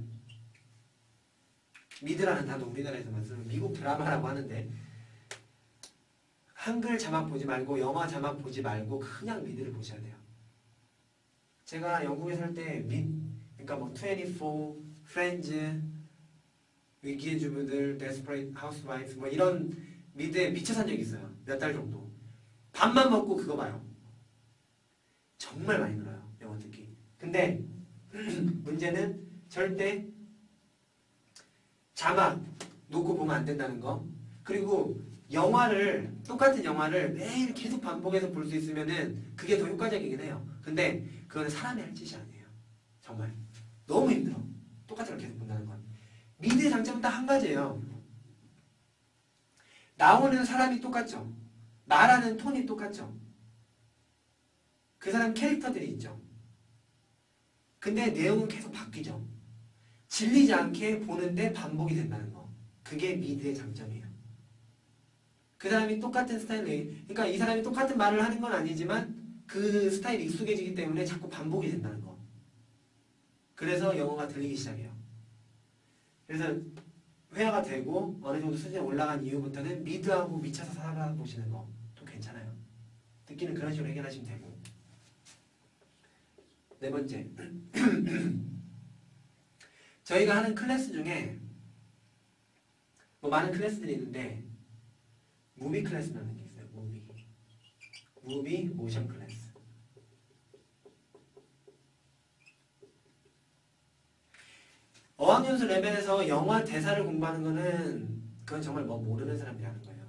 미드라는 단어 우리나라에서만 쓰는 미국 드라마라고 하는데 한글 자막 보지 말고 영어 자막 보지 말고 그냥 미드를 보셔야 돼요. 제가 영국에 살 때 그러니까 뭐 24, 프렌즈, 위기의 주부들, 데스퍼레이트 하우스와이프 뭐 이런 미드에 미쳐 산 적이 있어요. 몇 달 정도. 밥만 먹고 그거 봐요. 정말 많이 늘어요. 영어 듣기. 근데 문제는 절대 자막 놓고 보면 안 된다는 거. 그리고 똑같은 영화를 매일 계속 반복해서 볼 수 있으면은 그게 더 효과적이긴 해요. 근데 그거는 사람이 할 짓이 아니에요. 정말. 너무 힘들어. 똑같은 걸 계속 본다는 건. 미드의 장점은 딱 한 가지예요. 나오는 사람이 똑같죠. 말하는 톤이 똑같죠. 그 사람 캐릭터들이 있죠. 근데 내용은 계속 바뀌죠. 질리지 않게 보는데 반복이 된다는 거. 그게 미드의 장점이에요. 그 사람이 똑같은 그러니까 이 사람이 똑같은 말을 하는 건 아니지만 그 스타일이 익숙해지기 때문에 자꾸 반복이 된다는 거. 그래서 영어가 들리기 시작해요. 그래서 회화가 되고 어느 정도 수준에 올라간 이후부터는 미드하고 미쳐서 살아보시는 것도 괜찮아요. 듣기는 그런 식으로 해결하시면 되고. 네 번째. 저희가 하는 클래스 중에 뭐 많은 클래스들이 있는데 무비 클래스라는 게 있어요. 무비 모션 클래스. 어학연수 레벨에서 영화 대사를 공부하는 거는 그건 정말 뭐 모르는 사람들이 하는 거예요.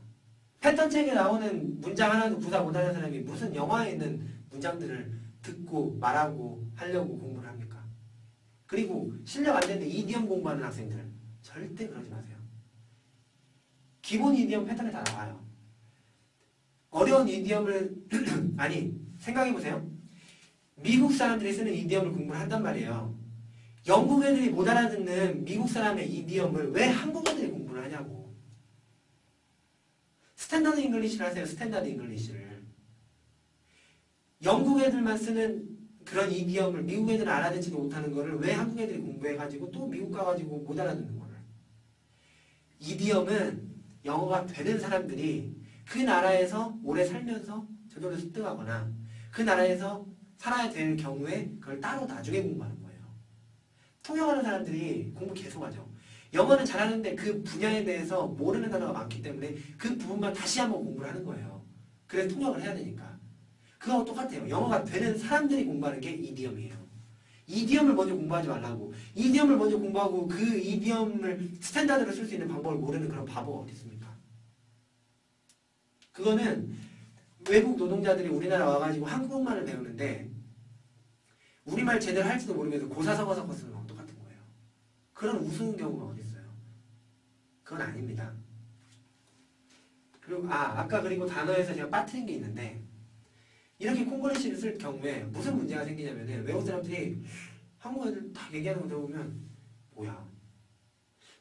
패턴 책에 나오는 문장 하나도 구사 못하는 사람이 무슨 영화에 있는 문장들을 듣고 말하고 하려고 공부를 합니까? 그리고 실력 안 되는데 이디엄 공부하는 학생들 절대 그러지 마세요. 기본 이디엄 패턴에 다 나와요. 어려운 이디엄을 생각해보세요. 미국 사람들이 쓰는 이디엄을 공부를 한단 말이에요. 영국 애들이 못 알아듣는 미국 사람의 이디엄을 왜 한국 애들이 공부를 하냐고. 스탠더드 잉글리시를 하세요. 스탠더드 잉글리시를. 영국 애들만 쓰는 그런 이디엄을 미국 애들은 알아듣지도 못하는 거를 왜 한국 애들이 공부해가지고 또 미국 가가지고 못 알아듣는 거를. 이디엄은 영어가 되는 사람들이 그 나라에서 오래 살면서 저절로 습득하거나 그 나라에서 살아야 될 경우에 그걸 따로 나중에 공부하는 거예요. 통역하는 사람들이 공부 계속하죠. 영어는 잘하는데 그 분야에 대해서 모르는 단어가 많기 때문에 그 부분만 다시 한번 공부를 하는 거예요. 그래서 통역을 해야 되니까. 그거하고 똑같아요. 영어가 되는 사람들이 공부하는 게 이디엄이에요. 이디엄을 먼저 공부하지 말라고. 이디엄을 먼저 공부하고 그 이디엄을 스탠다드로 쓸 수 있는 방법을 모르는 그런 바보가 어디 있습니까? 그거는 외국 노동자들이 우리나라 와가지고 한국말을 배우는데 우리말 제대로 할지도 모르면서 고사성어 섞어 쓰는 거랑 똑같은 거예요. 그런 우스운 경우가 어디 있어요? 그건 아닙니다. 그리고 그리고 단어에서 제가 빠뜨린 게 있는데 이렇게 콩글리시를 쓸 경우에 무슨 문제가 생기냐면은 외국 사람들이 한국 애들 다 얘기하는 거 들어보면 뭐야?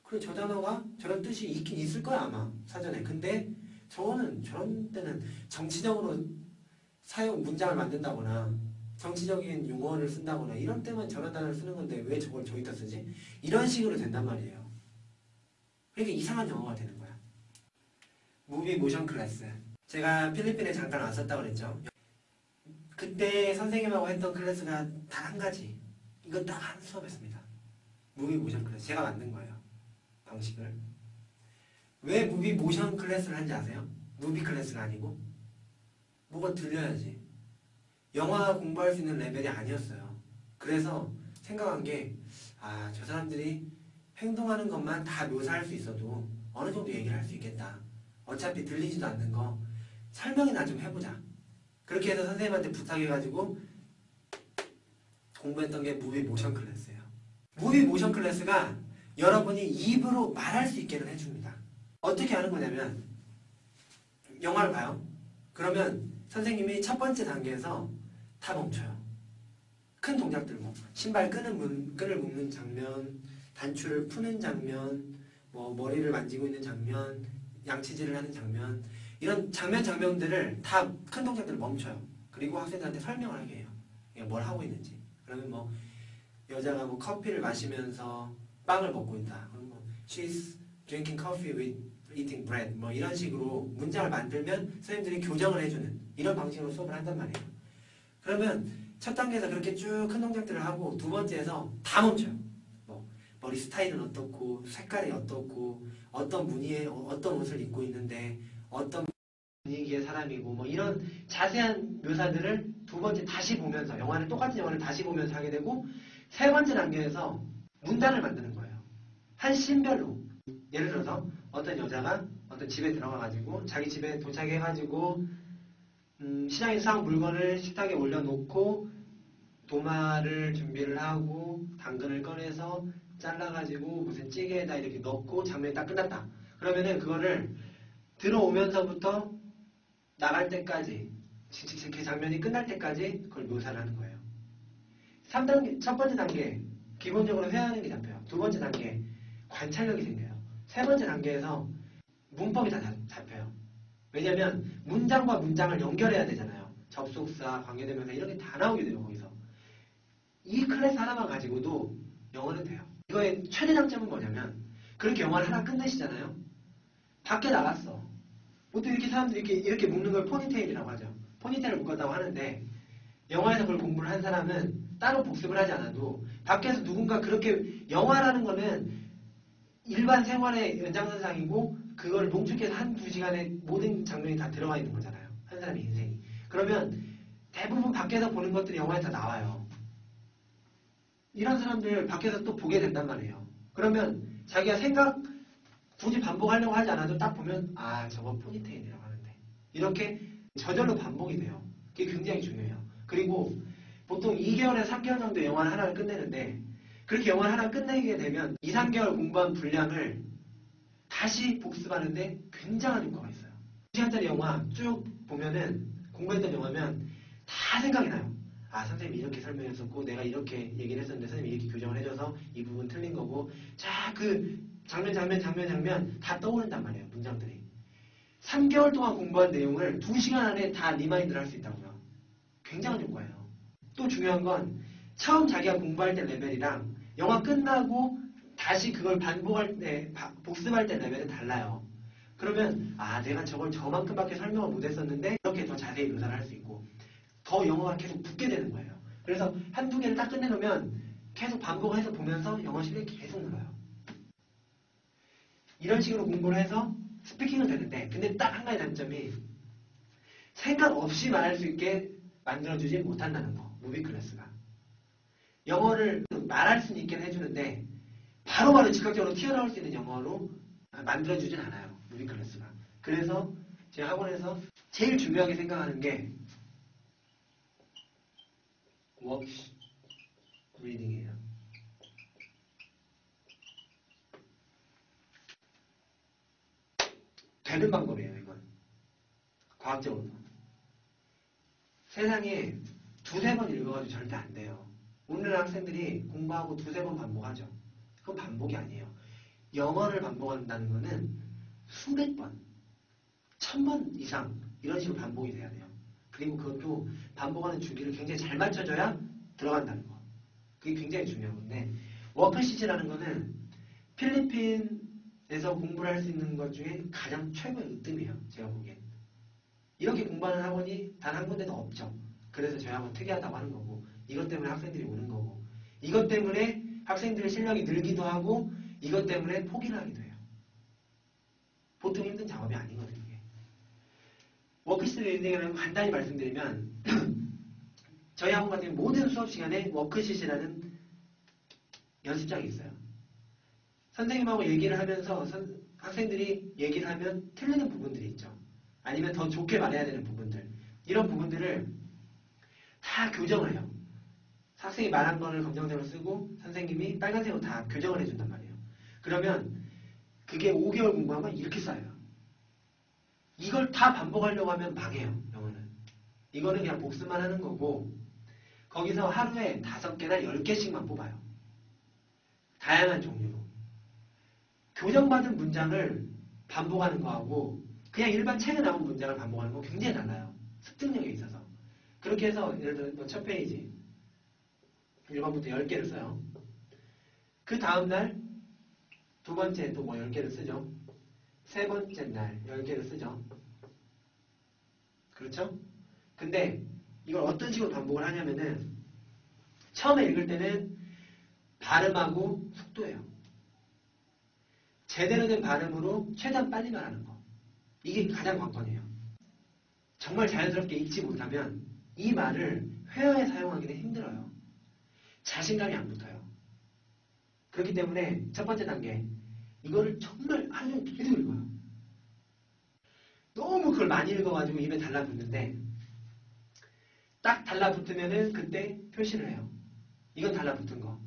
그래 저 단어가 저런 뜻이 있긴 있을 거야 아마 사전에. 근데 저런 때는 정치적으로 문장을 만든다거나 정치적인 용어를 쓴다거나 이런 때만 저런 단어를 쓰는 건데 왜 저걸 저기다 쓰지? 이런 식으로 된단 말이에요. 그러니까 이상한 영어가 되는 거야. 무비 모션 클래스. 제가 필리핀에 잠깐 왔었다고 그랬죠. 그때 선생님하고 했던 클래스가 단 한 가지. 이거 딱 한 수업했습니다. 무비 모션 클래스. 제가 만든 거예요. 방식을. 왜 무비 모션 클래스를 한지 아세요? 무비 클래스가 아니고? 뭐가 들려야지. 영화 공부할 수 있는 레벨이 아니었어요. 그래서 생각한 게, 아, 저 사람들이 행동하는 것만 다 묘사할 수 있어도 어느 정도 얘기를 할 수 있겠다. 어차피 들리지도 않는 거 설명이나 좀 해보자. 그렇게 해서 선생님한테 부탁해가지고 공부했던 게 무비 모션 클래스예요. 무비 모션 클래스가 여러분이 입으로 말할 수 있게는 해줍니다. 어떻게 하는 거냐면 영화를 봐요. 그러면 선생님이 첫 번째 단계에서 다 멈춰요. 큰 동작들, 뭐 신발 끈을 묶는 장면, 단추를 푸는 장면, 뭐 머리를 만지고 있는 장면, 양치질을 하는 장면, 이런 장면들을 다 큰 동작들을 멈춰요. 그리고 학생들한테 설명을 하게 해요. 뭘 하고 있는지. 그러면 뭐 여자가 뭐 커피를 마시면서 빵을 먹고 있다. 그럼 뭐 she's drinking coffee with eating bread. 뭐 이런 식으로 문장을 만들면 선생님들이 교정을 해주는 이런 방식으로 수업을 한단 말이에요. 그러면 첫 단계에서 그렇게 쭉 큰 동작들을 하고 두 번째에서 다 멈춰요. 뭐 머리 스타일은 어떻고 색깔이 어떻고 어떤 무늬에 어떤 옷을 입고 있는데 어떤 분위기의 사람이고 뭐 이런 자세한 묘사들을 두 번째 다시 보면서 똑같은 영화를 다시 보면서 하게 되고 세 번째 단계에서 문단을 만드는 거예요. 한 씬별로. 예를 들어서 어떤 여자가 어떤 집에 들어가가지고 자기 집에 도착해가지고 시장에서 사온 물건을 식탁에 올려놓고 도마를 준비를 하고 당근을 꺼내서 잘라가지고 무슨 찌개에다 이렇게 넣고 장면이 딱 끝났다. 그러면은 그거를 들어오면서부터 나갈 때까지 그 장면이 끝날 때까지 그걸 묘사를 하는 거예요. 3단계, 첫 번째 단계 기본적으로 회화하는 게 잡혀요. 두 번째 단계 관찰력이 생겨요. 세 번째 단계에서 문법이 다 잡혀요. 왜냐하면 문장과 문장을 연결해야 되잖아요. 접속사, 관계대명사 이런 게 다 나오게 돼요. 거기서. 이 클래스 하나만 가지고도 영어는 돼요. 이거의 최대 장점은 뭐냐면 그렇게 영어를 하나 끝내시잖아요. 밖에 나갔어. 보통 이렇게 사람들이 이렇게 묶는 걸 포니테일이라고 하죠. 포니테일을 묶었다고 하는데 영화에서 그걸 공부를 한 사람은 따로 복습을 하지 않아도 밖에서 누군가 그렇게 영화라는 거는 일반 생활의 연장선상이고 그걸 농축해서 한 두 시간에 모든 장면이 다 들어가 있는 거잖아요. 한 사람의 인생이. 그러면 대부분 밖에서 보는 것들이 영화에 다 나와요. 이런 사람들 밖에서 또 보게 된단 말이에요. 그러면 자기가 생각 굳이 반복하려고 하지 않아도 딱 보면 아 저거 포니테일이라고 하는데 이렇게 저절로 반복이 돼요. 그게 굉장히 중요해요. 그리고 보통 2개월에서 3개월 정도 영화 하나를 끝내는데 그렇게 영화 하나 끝내게 되면 2, 3개월 공부한 분량을 다시 복습하는데 굉장한 효과가 있어요. 2시간짜리 영화 쭉 보면은 공부했던 영화면 다 생각이 나요. 아 선생님이 이렇게 설명했었고 내가 이렇게 얘기를 했었는데 선생님이 이렇게 교정을 해줘서 이 부분 틀린 거고 자 그 장면 다 떠오른단 말이에요. 문장들이. 3개월 동안 공부한 내용을 2시간 안에 다 리마인드를 할 수 있다고요. 굉장한 효과예요. 또 중요한 건 처음 자기가 공부할 때 레벨이랑 영화 끝나고 다시 그걸 반복할 때 복습할 때 레벨은 달라요. 그러면 아 내가 저걸 저만큼밖에 설명을 못했었는데 이렇게 더 자세히 묘사를 할 수 있고 더 영어가 계속 붙게 되는 거예요. 그래서 한두 개를 딱 끝내놓으면 계속 반복해서 보면서 영어 실력이 계속 늘어요. 이런 식으로 공부를 해서 스피킹은 되는데 근데 딱 한 가지 단점이 생각 없이 말할 수 있게 만들어주지 못한다는 거. 무비 클래스가. 영어를 말할 수는 있게 해주는데 바로바로 즉각적으로 튀어나올 수 있는 영어로 만들어주진 않아요. 무비 클래스가. 그래서 제 학원에서 제일 중요하게 생각하는 게 워크 리딩이에요. 되는 방법이에요. 이건. 과학적으로도. 세상에 두세 번 읽어가지고 절대 안 돼요. 오늘날 학생들이 공부하고 두세 번 반복하죠. 그건 반복이 아니에요. 영어를 반복한다는 거는 수백 번, 1000번 이상 이런 식으로 반복이 돼야 돼요. 그리고 그것도 반복하는 주기를 굉장히 잘 맞춰줘야 들어간다는 거. 그게 굉장히 중요한 건데 워크시트라는 거는 필리핀에서 공부를 할 수 있는 것 중에 가장 최고의 으뜸이에요. 제가 보기엔. 이렇게 공부하는 학원이 단 한 군데도 없죠. 그래서 저희 학원 특이하다고 하는 거고, 이것 때문에 학생들이 오는 거고, 이것 때문에 학생들의 실력이 늘기도 하고, 이것 때문에 포기를 하기도 해요. 보통 힘든 작업이 아니거든요. 이게. 워크시트 리딩이라는 거 간단히 말씀드리면 저희 학원 같은 경우 모든 수업 시간에 워크시트라는 연습장이 있어요. 선생님하고 얘기를 하면서 학생들이 얘기를 하면 틀리는 부분들이 있죠. 아니면 더 좋게 말해야 되는 부분들. 이런 부분들을 다 교정을 해요. 학생이 말한 거를 검정색으로 쓰고 선생님이 빨간색으로 다 교정을 해준단 말이에요. 그러면 그게 5개월 공부하면 이렇게 쌓여요. 이걸 다 반복하려고 하면 망해요. 영어는. 이거는 그냥 복습만 하는 거고 거기서 하루에 5개나 10개씩만 뽑아요. 다양한 종류로. 교정받은 문장을 반복하는 거하고 그냥 일반 책에 나온 문장을 반복하는 거 굉장히 달라요. 습득력에 있어서. 그렇게 해서 예를 들어 첫 페이지 1번부터 10개를 써요. 그 다음날 두 번째 또 뭐 10개를 쓰죠. 세 번째 날 10개를 쓰죠. 그렇죠? 근데 이걸 어떤 식으로 반복을 하냐면은 처음에 읽을 때는 발음하고 속도예요. 제대로 된 발음으로 최대한 빨리 말하는 거. 이게 가장 관건이에요. 정말 자연스럽게 읽지 못하면 이 말을 회화에 사용하기는 힘들어요. 자신감이 안 붙어요. 그렇기 때문에 첫 번째 단계 이거를 정말 하루 종일 계속 읽어요. 너무 그걸 많이 읽어가지고 입에 달라붙는데 딱 달라붙으면은 그때 표시를 해요. 이건 달라붙은 거.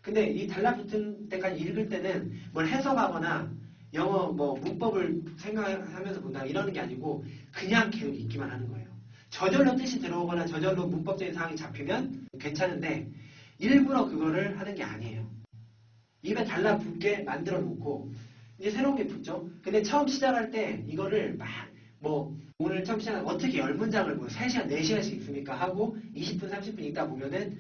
근데 이 달라붙은 때까지 읽을 때는 뭘 해석하거나 영어 뭐 문법을 생각하면서 본다 이러는 게 아니고 그냥 계속 읽기만 하는 거예요. 저절로 뜻이 들어오거나 저절로 문법적인 사항이 잡히면 괜찮은데 일부러 그거를 하는 게 아니에요. 입에 달라붙게 만들어 놓고 이제 새로운 게 붙죠. 근데 처음 시작할 때 이거를 막 뭐 오늘 처음 시작하면 어떻게 10문장을 뭐 3시간, 4시간씩 읽습니까? 하고 20분, 30분 읽다 보면은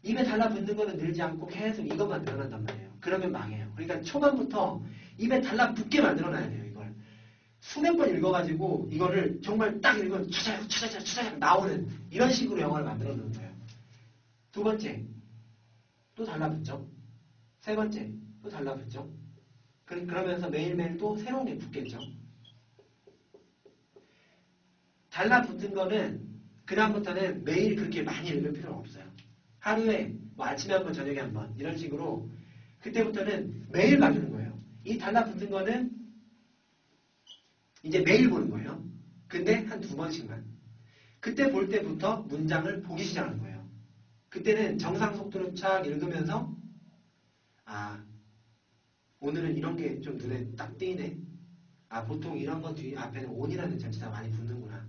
입에 달라붙는 거는 늘지 않고 계속 이것만 늘어난단 말이에요. 그러면 망해요. 그러니까 초반부터 입에 달라붙게 만들어놔야 돼요. 이걸. 수백 번 읽어가지고 이거를 정말 딱 읽으면 추자작 나오는 이런 식으로 영어를 만들어 놓는 거예요. 두 번째, 또 달라붙죠. 세 번째, 또 달라붙죠. 그러면서 매일매일 또 새로운 게 붙겠죠. 달라붙은 거는 그다음부터는 매일 그렇게 많이 읽을 필요는 없어요. 하루에 뭐 아침에 한 번, 저녁에 한 번 이런 식으로 그때부터는 매일 봐주는 거예요. 이 달라붙은 거는 이제 매일 보는 거예요. 근데 한 2번씩만. 그때 볼 때부터 문장을 보기 시작하는 거예요. 그때는 정상 속도로 쫙 읽으면서 아 오늘은 이런 게 좀 눈에 딱 띄네. 아 보통 이런 거 뒤 앞에는 on이라는 전치사가 많이 붙는구나.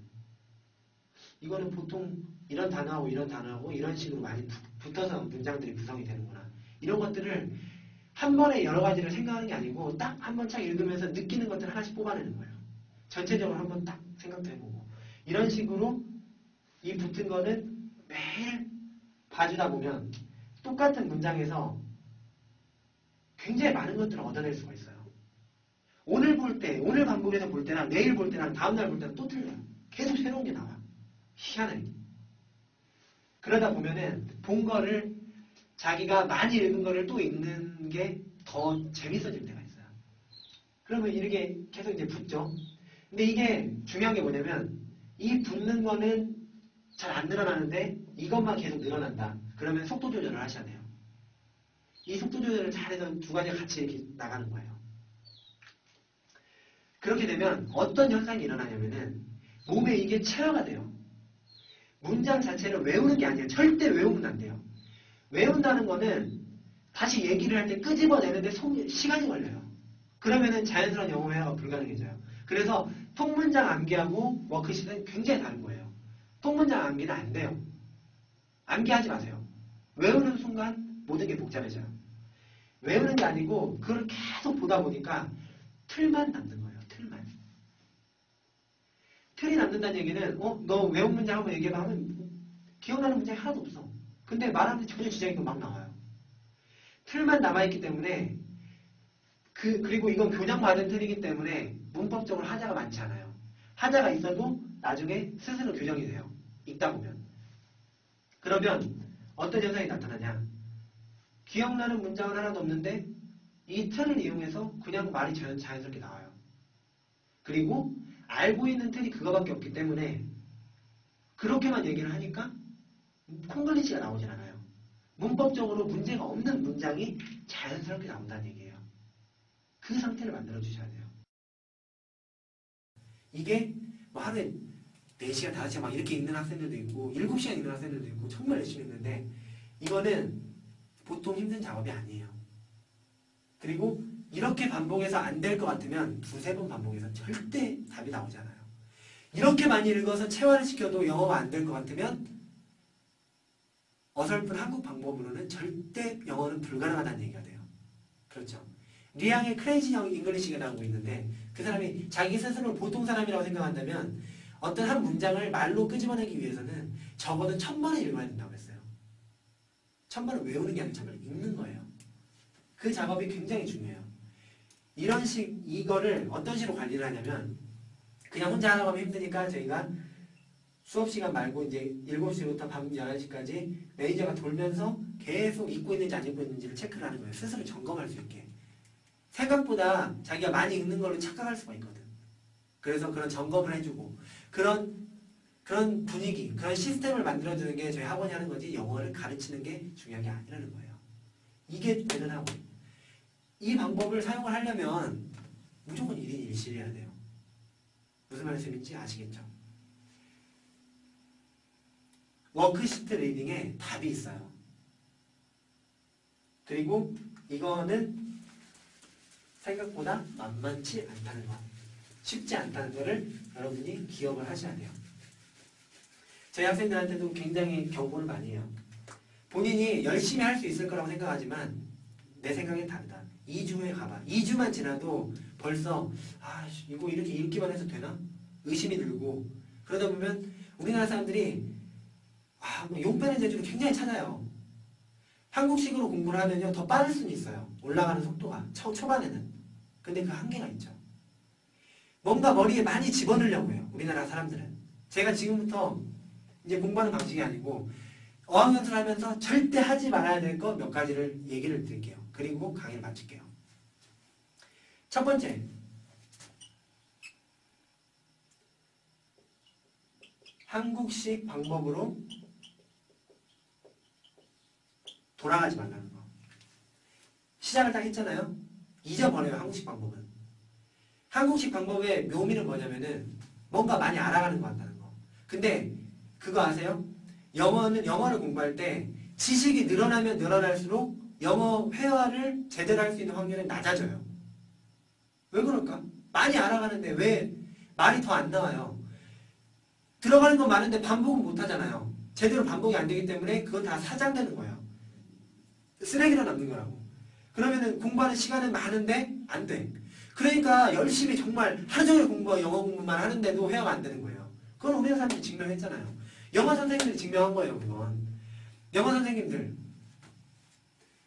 이거는 보통 이런 단어하고 이런 단어하고 이런 식으로 많이 붙어서 문장들이 구성이 되는구나. 이런 것들을 한 번에 여러 가지를 생각하는 게 아니고 딱 한 번 쫙 읽으면서 느끼는 것들 하나씩 뽑아내는 거예요. 전체적으로 한 번 딱 생각도 해보고. 이런 식으로 이 붙은 거는 매일 봐주다 보면 똑같은 문장에서 굉장히 많은 것들을 얻어낼 수가 있어요. 오늘 볼 때, 오늘 반복해서 볼 때랑 내일 볼 때랑 다음날 볼 때랑 또 틀려요. 계속 새로운 게 나와. 희한하게. 그러다 보면은 본 거를 자기가 많이 읽은 거를 또 읽는 게 더 재밌어질 때가 있어요. 그러면 이렇게 계속 이제 붙죠. 근데 이게 중요한 게 뭐냐면 이 붙는 거는 잘 안 늘어나는데 이것만 계속 늘어난다. 그러면 속도 조절을 하셔야 돼요. 이 속도 조절을 잘해서 두 가지가 같이 이렇게 나가는 거예요. 그렇게 되면 어떤 현상이 일어나냐면은 몸에 이게 체화가 돼요. 문장 자체를 외우는 게 아니에요. 절대 외우면 안 돼요. 외운다는 거는 다시 얘기를 할 때 끄집어내는데 시간이 걸려요. 그러면은 자연스러운 영어 회화가 불가능해져요. 그래서 통문장 암기하고 워크시트는 굉장히 다른 거예요. 통문장 암기는 안 돼요. 암기하지 마세요. 외우는 순간 모든 게 복잡해져요. 외우는 게 아니고 그걸 계속 보다 보니까 틀만 남는 거예요. 틀만. 틀이 남는다는 얘기는 너 외운 문장 한번 얘기해봐 하면 기억나는 문장이 하나도 없어. 근데 말하는데 전혀 지장이 막 나와요. 틀만 남아있기 때문에 그리고 이건 교정받은 틀이기 때문에 문법적으로 하자가 많지 않아요. 하자가 있어도 나중에 스스로 교정이 돼요. 읽다 보면. 그러면 어떤 현상이 나타나냐? 기억나는 문장은 하나도 없는데 이 틀을 이용해서 그냥 말이 자연스럽게 나와요. 그리고 알고 있는 틀이 그거밖에 없기 때문에 그렇게만 얘기를 하니까 콩글리시가 나오진 않아요. 문법적으로 문제가 없는 문장이 자연스럽게 나온다는 얘기예요. 그 상태를 만들어 주셔야 돼요. 이게 뭐 하루에 4시간, 5시간 막 이렇게 읽는 학생들도 있고 7시간 읽는 학생들도 있고 정말 열심히 읽는데 이거는 보통 힘든 작업이 아니에요. 그리고 이렇게 반복해서 안 될 것 같으면 2-3번 반복해서 절대 답이 나오지 않아요. 이렇게 많이 읽어서 체화를 시켜도 영어가 안 될 것 같으면 어설픈 한국 방법으로는 절대 영어는 불가능하다는 얘기가 돼요. 그렇죠. 리앙의 크레이지 잉글리시가 나오고 있는데 그 사람이 자기 스스로를 보통 사람이라고 생각한다면 어떤 한 문장을 말로 끄집어내기 위해서는 적어도 1000번을 읽어야 된다고 했어요. 1000번을 외우는 게 아니라 1000번을 읽는 거예요. 그 작업이 굉장히 중요해요. 이거를 어떤 식으로 관리를 하냐면 그냥 혼자 하다 보면 힘드니까 저희가 수업 시간 말고 이제 7시부터 밤 11시까지 매니저가 돌면서 계속 읽고 있는지 안 읽고 있는지를 체크를 하는 거예요. 스스로 점검할 수 있게. 생각보다 자기가 많이 읽는 걸로 착각할 수가 있거든. 그래서 그런 점검을 해주고 그런 분위기, 그런 시스템을 만들어주는 게 저희 학원이 하는 거지 영어를 가르치는 게 중요한 게 아니라는 거예요. 이게 되는 학원. 이 방법을 사용을 하려면 무조건 1인 1실 해야 돼요. 무슨 말씀인지 아시겠죠? 워크시트 리딩에 답이 있어요. 그리고 이거는 생각보다 만만치 않다는 거. 쉽지 않다는 거를 여러분이 기억을 하셔야 돼요. 저희 학생들한테도 굉장히 경고를 많이 해요. 본인이 열심히 할 수 있을 거라고 생각하지만 내 생각엔 다르다. 2주에 가봐. 2주만 지나도 벌써 이거 이렇게 읽기만 해서 되나? 의심이 들고 그러다 보면 우리나라 사람들이 용 빼는 재주를 굉장히 찾아요. 한국식으로 공부를 하면요 더 빠를 수는 있어요. 올라가는 속도가 초반에는. 근데 그 한계가 있죠. 뭔가 머리에 많이 집어넣으려고 해요. 우리나라 사람들은. 제가 지금부터 이제 공부하는 방식이 아니고 어학연수를 하면서 절대 하지 말아야 될 것 몇 가지를 얘기를 드릴게요. 그리고 강의를 마칠게요. 첫 번째, 한국식 방법으로 돌아가지 말라는 거. 시작을 딱 했잖아요. 잊어버려요. 한국식 방법은. 한국식 방법의 묘미는 뭐냐면은 뭔가 많이 알아가는 것 같다는 거. 근데 그거 아세요? 영어를 공부할 때 지식이 늘어나면 늘어날수록 영어 회화를 제대로 할 수 있는 확률은 낮아져요. 왜 그럴까? 많이 알아가는데 왜 말이 더 안 나와요? 들어가는 건 많은데 반복은 못 하잖아요. 제대로 반복이 안 되기 때문에 그건 다 사장되는 거예요. 쓰레기로 남는 거라고. 그러면은 공부하는 시간은 많은데 안 돼. 그러니까 열심히 정말 하루 종일 영어 공부만 하는데도 회화가 안 되는 거예요. 그건 우리나라 사람들이 증명했잖아요. 영어 선생님들이 증명한 거예요. 그건. 영어 선생님들.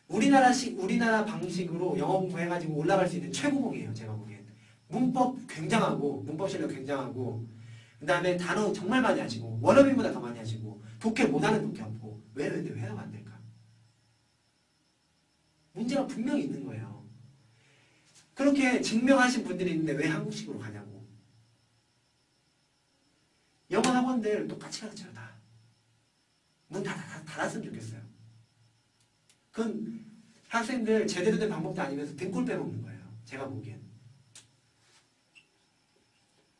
우리나라 방식으로 영어 공부해가지고 올라갈 수 있는 최고봉이에요. 제가 보기엔. 문법 굉장하고 문법 실력 굉장하고 그 다음에 단어 정말 많이 하시고 원어민보다 더 많이 하시고 독해 못하는 독해 없고 왜 회화가 안 될까? 문제가 분명히 있는 거예요. 그렇게 증명하신 분들이 있는데 왜 한국식으로 가냐고. 영어 학원들 똑같이 가르쳐요. 다. 문 닫았으면 좋겠어요. 그건 학생들 제대로 된 방법도 아니면서 등골 빼먹는 거예요. 제가 보기엔.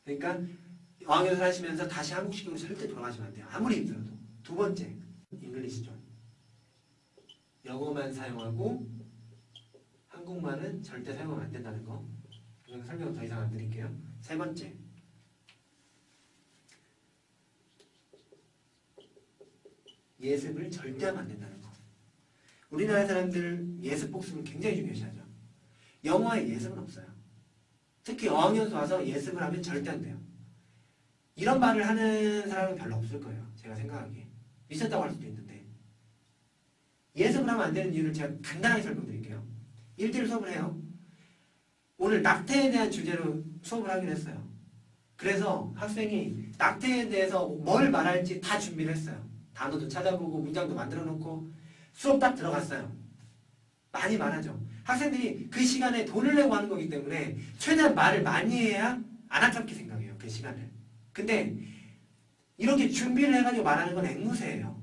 그러니까 어학연수 하시면서 다시 한국식으로 절대 돌아가시면 안 돼요. 아무리 힘들어도. 두 번째, 잉글리시 존. 영어만 사용하고 한국말은 절대 사용하면 안 된다는 거. 이건 설명 더 이상 안 드릴게요. 세 번째, 예습을 절대 하면 안 된다는 거. 우리나라 사람들 예습 복습을 굉장히 중요시하죠. 영어에 예습은 없어요. 특히 어학연수 와서 예습을 하면 절대 안 돼요. 이런 말을 하는 사람은 별로 없을 거예요. 제가 생각하기에. 있었다고 할 수도 있는데. 예습을 하면 안 되는 이유를 제가 간단하게 설명드릴게요. 1대1 수업을 해요. 오늘 낙태에 대한 주제로 수업을 하기로 했어요. 그래서 학생이 낙태에 대해서 뭘 말할지 다 준비를 했어요. 단어도 찾아보고 문장도 만들어 놓고 수업 딱 들어갔어요. 많이 말하죠. 학생들이 그 시간에 돈을 내고 하는 거기 때문에 최대한 말을 많이 해야 안 아깝게 생각해요. 그 시간을. 근데 이렇게 준비를 해가지고 말하는 건 앵무새예요.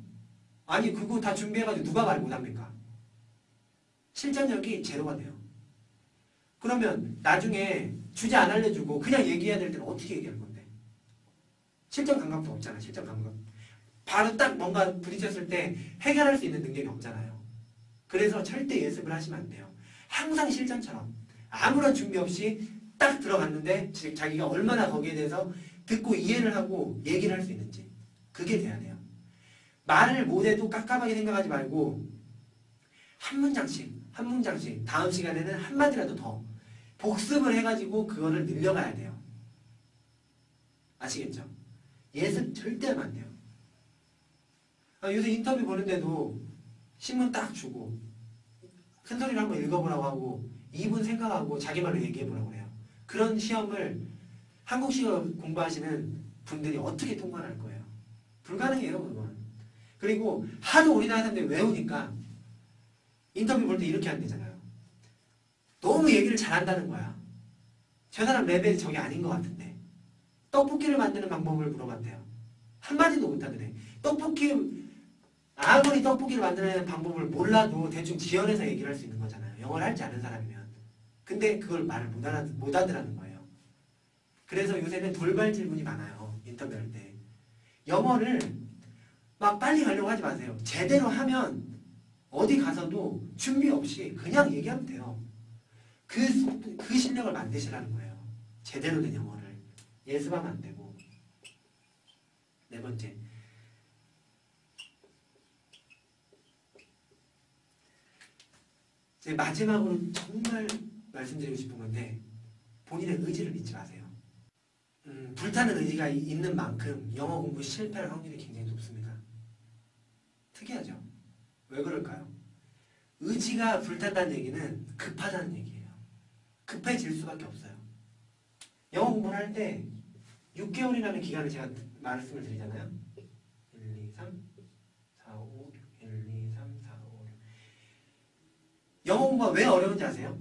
아니 그거 다 준비해가지고 누가 말 못합니까? 실전력이 제로가 돼요. 그러면 나중에 주제 안 알려주고 그냥 얘기해야 될 때는 어떻게 얘기할 건데? 실전 감각도 없잖아. 실전 감각. 바로 딱 뭔가 부딪혔을 때 해결할 수 있는 능력이 없잖아요. 그래서 절대 예습을 하시면 안 돼요. 항상 실전처럼 아무런 준비 없이 딱 들어갔는데 자기가 얼마나 거기에 대해서 듣고 이해를 하고 얘기를 할 수 있는지 그게 돼야 돼요. 말을 못해도 깝깝하게 생각하지 말고 한 문장씩 다음 시간에는 한마디라도 더 복습을 해가지고 그거를 늘려가야 돼요. 아시겠죠? 예습 절대 하면 안 돼요. 요새 인터뷰 보는데도 신문 딱 주고 큰 소리로 한번 읽어보라고 하고 2분 생각하고 자기 말로 얘기해보라고 해요. 그런 시험을 한국식으로 공부하시는 분들이 어떻게 통과할 거예요? 불가능해요, 그건. 그리고 하도 우리나라 사람들이 외우니까 인터뷰 볼 때 이렇게 안 되잖아요. 너무 얘기를 잘한다는 거야. 저 사람 레벨이 저게 아닌 것 같은데. 떡볶이를 만드는 방법을 물어봤대요. 한마디도 못하더래. 아무리 떡볶이를 만드는 방법을 몰라도 대충 지어내서 얘기를 할 수 있는 거잖아요. 영어를 할지 않은 사람이면. 근데 그걸 말을 못 하더라는 거예요. 그래서 요새는 돌발 질문이 많아요. 인터뷰할 때. 영어를 막 빨리 가려고 하지 마세요. 제대로 하면 어디 가서도 준비 없이 그냥 얘기하면 돼요. 그 실력을 만드시라는 거예요. 제대로 된 영어를. 예습하면 안 되고. 네 번째. 마지막으로 정말 말씀드리고 싶은 건데 본인의 의지를 믿지 마세요. 불타는 의지가 있는 만큼 영어 공부 실패할 확률이 굉장히 높습니다. 특이하죠? 왜 그럴까요? 의지가 불탄다는 얘기는 급하다는 얘기예요. 급해질 수밖에 없어요. 영어 공부를 할 때 6개월이라는 기간을 제가 말씀을 드리잖아요. 1, 2, 3, 4, 5, 1, 2, 3, 4, 5, 6. 영어 공부가 왜 어려운지 아세요?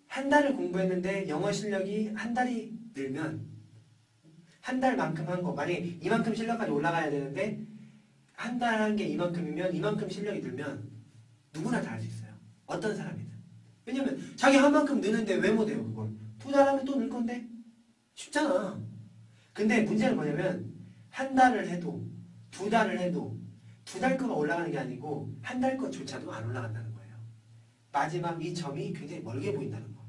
한 달을 공부했는데 영어 실력이 한 달이 늘면 한 달만큼 한 거, 만약에 이만큼 실력까지 올라가야 되는데 한 달 한 게 이만큼이면 이만큼 실력이 늘면 누구나 다 할 수 있어요. 어떤 사람이든. 왜냐면 자기 한 만큼 느는데 왜 못해요 그걸? 2달 하면 또 늘 건데? 쉽잖아. 근데 문제는 뭐냐면 한 달을 해도 2달을 해도 2달 거가 올라가는 게 아니고 한 달 거조차도 안 올라간다는 거예요. 마지막 이 점이 굉장히 멀게 보인다는 거.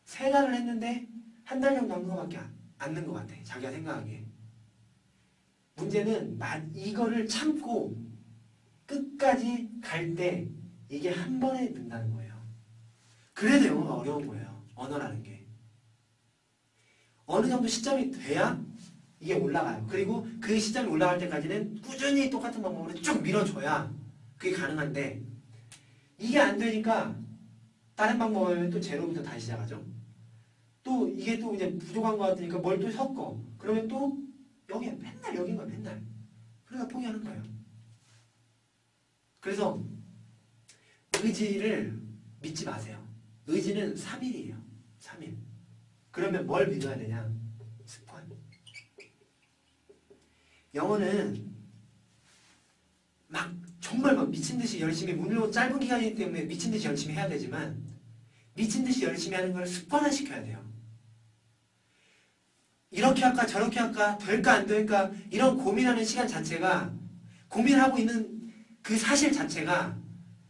3달을 했는데 한 달 정도 한 거밖에 안 는 것 같아. 자기가 생각하기에. 문제는 이거를 참고 끝까지 갈 때 이게 한 번에 는다는 거예요. 그래서 영어가 어려운 거예요. 언어라는 게. 어느 정도 시점이 돼야 이게 올라가요. 그리고 그 시점이 올라갈 때까지는 꾸준히 똑같은 방법으로 쭉 밀어줘야 그게 가능한데 이게 안 되니까 다른 방법을 또 제로부터 다시 시작하죠. 또 이게 또 이제 부족한 것 같으니까 뭘 또 섞어. 그러면 또 여기 맨날 여긴 거야 맨날. 그러다 포기하는 거예요. 그래서 의지를 믿지 마세요. 의지는 3일이에요. 3일. 그러면 뭘 믿어야 되냐? 습관. 영어는 정말 미친듯이 열심히, 물론 짧은 기간이기 때문에 미친듯이 열심히 해야 되지만 미친듯이 열심히 하는 걸 습관화시켜야 돼요. 이렇게 할까 저렇게 할까 될까 안 될까 이런 고민하는 시간 자체가 고민하고 있는 그 사실 자체가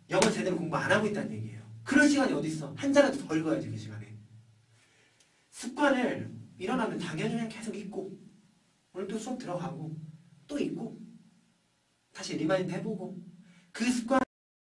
영어 제대로 공부 안 하고 있다는 얘기예요. 그런 시간이 어디 있어? 한 자라도 더 읽어야지 그 시간에. 습관을 일어나면 당연히 그냥 계속 읽고 오늘 또 수업 들어가고 또 읽고 다시 리마인드 해보고 그 습관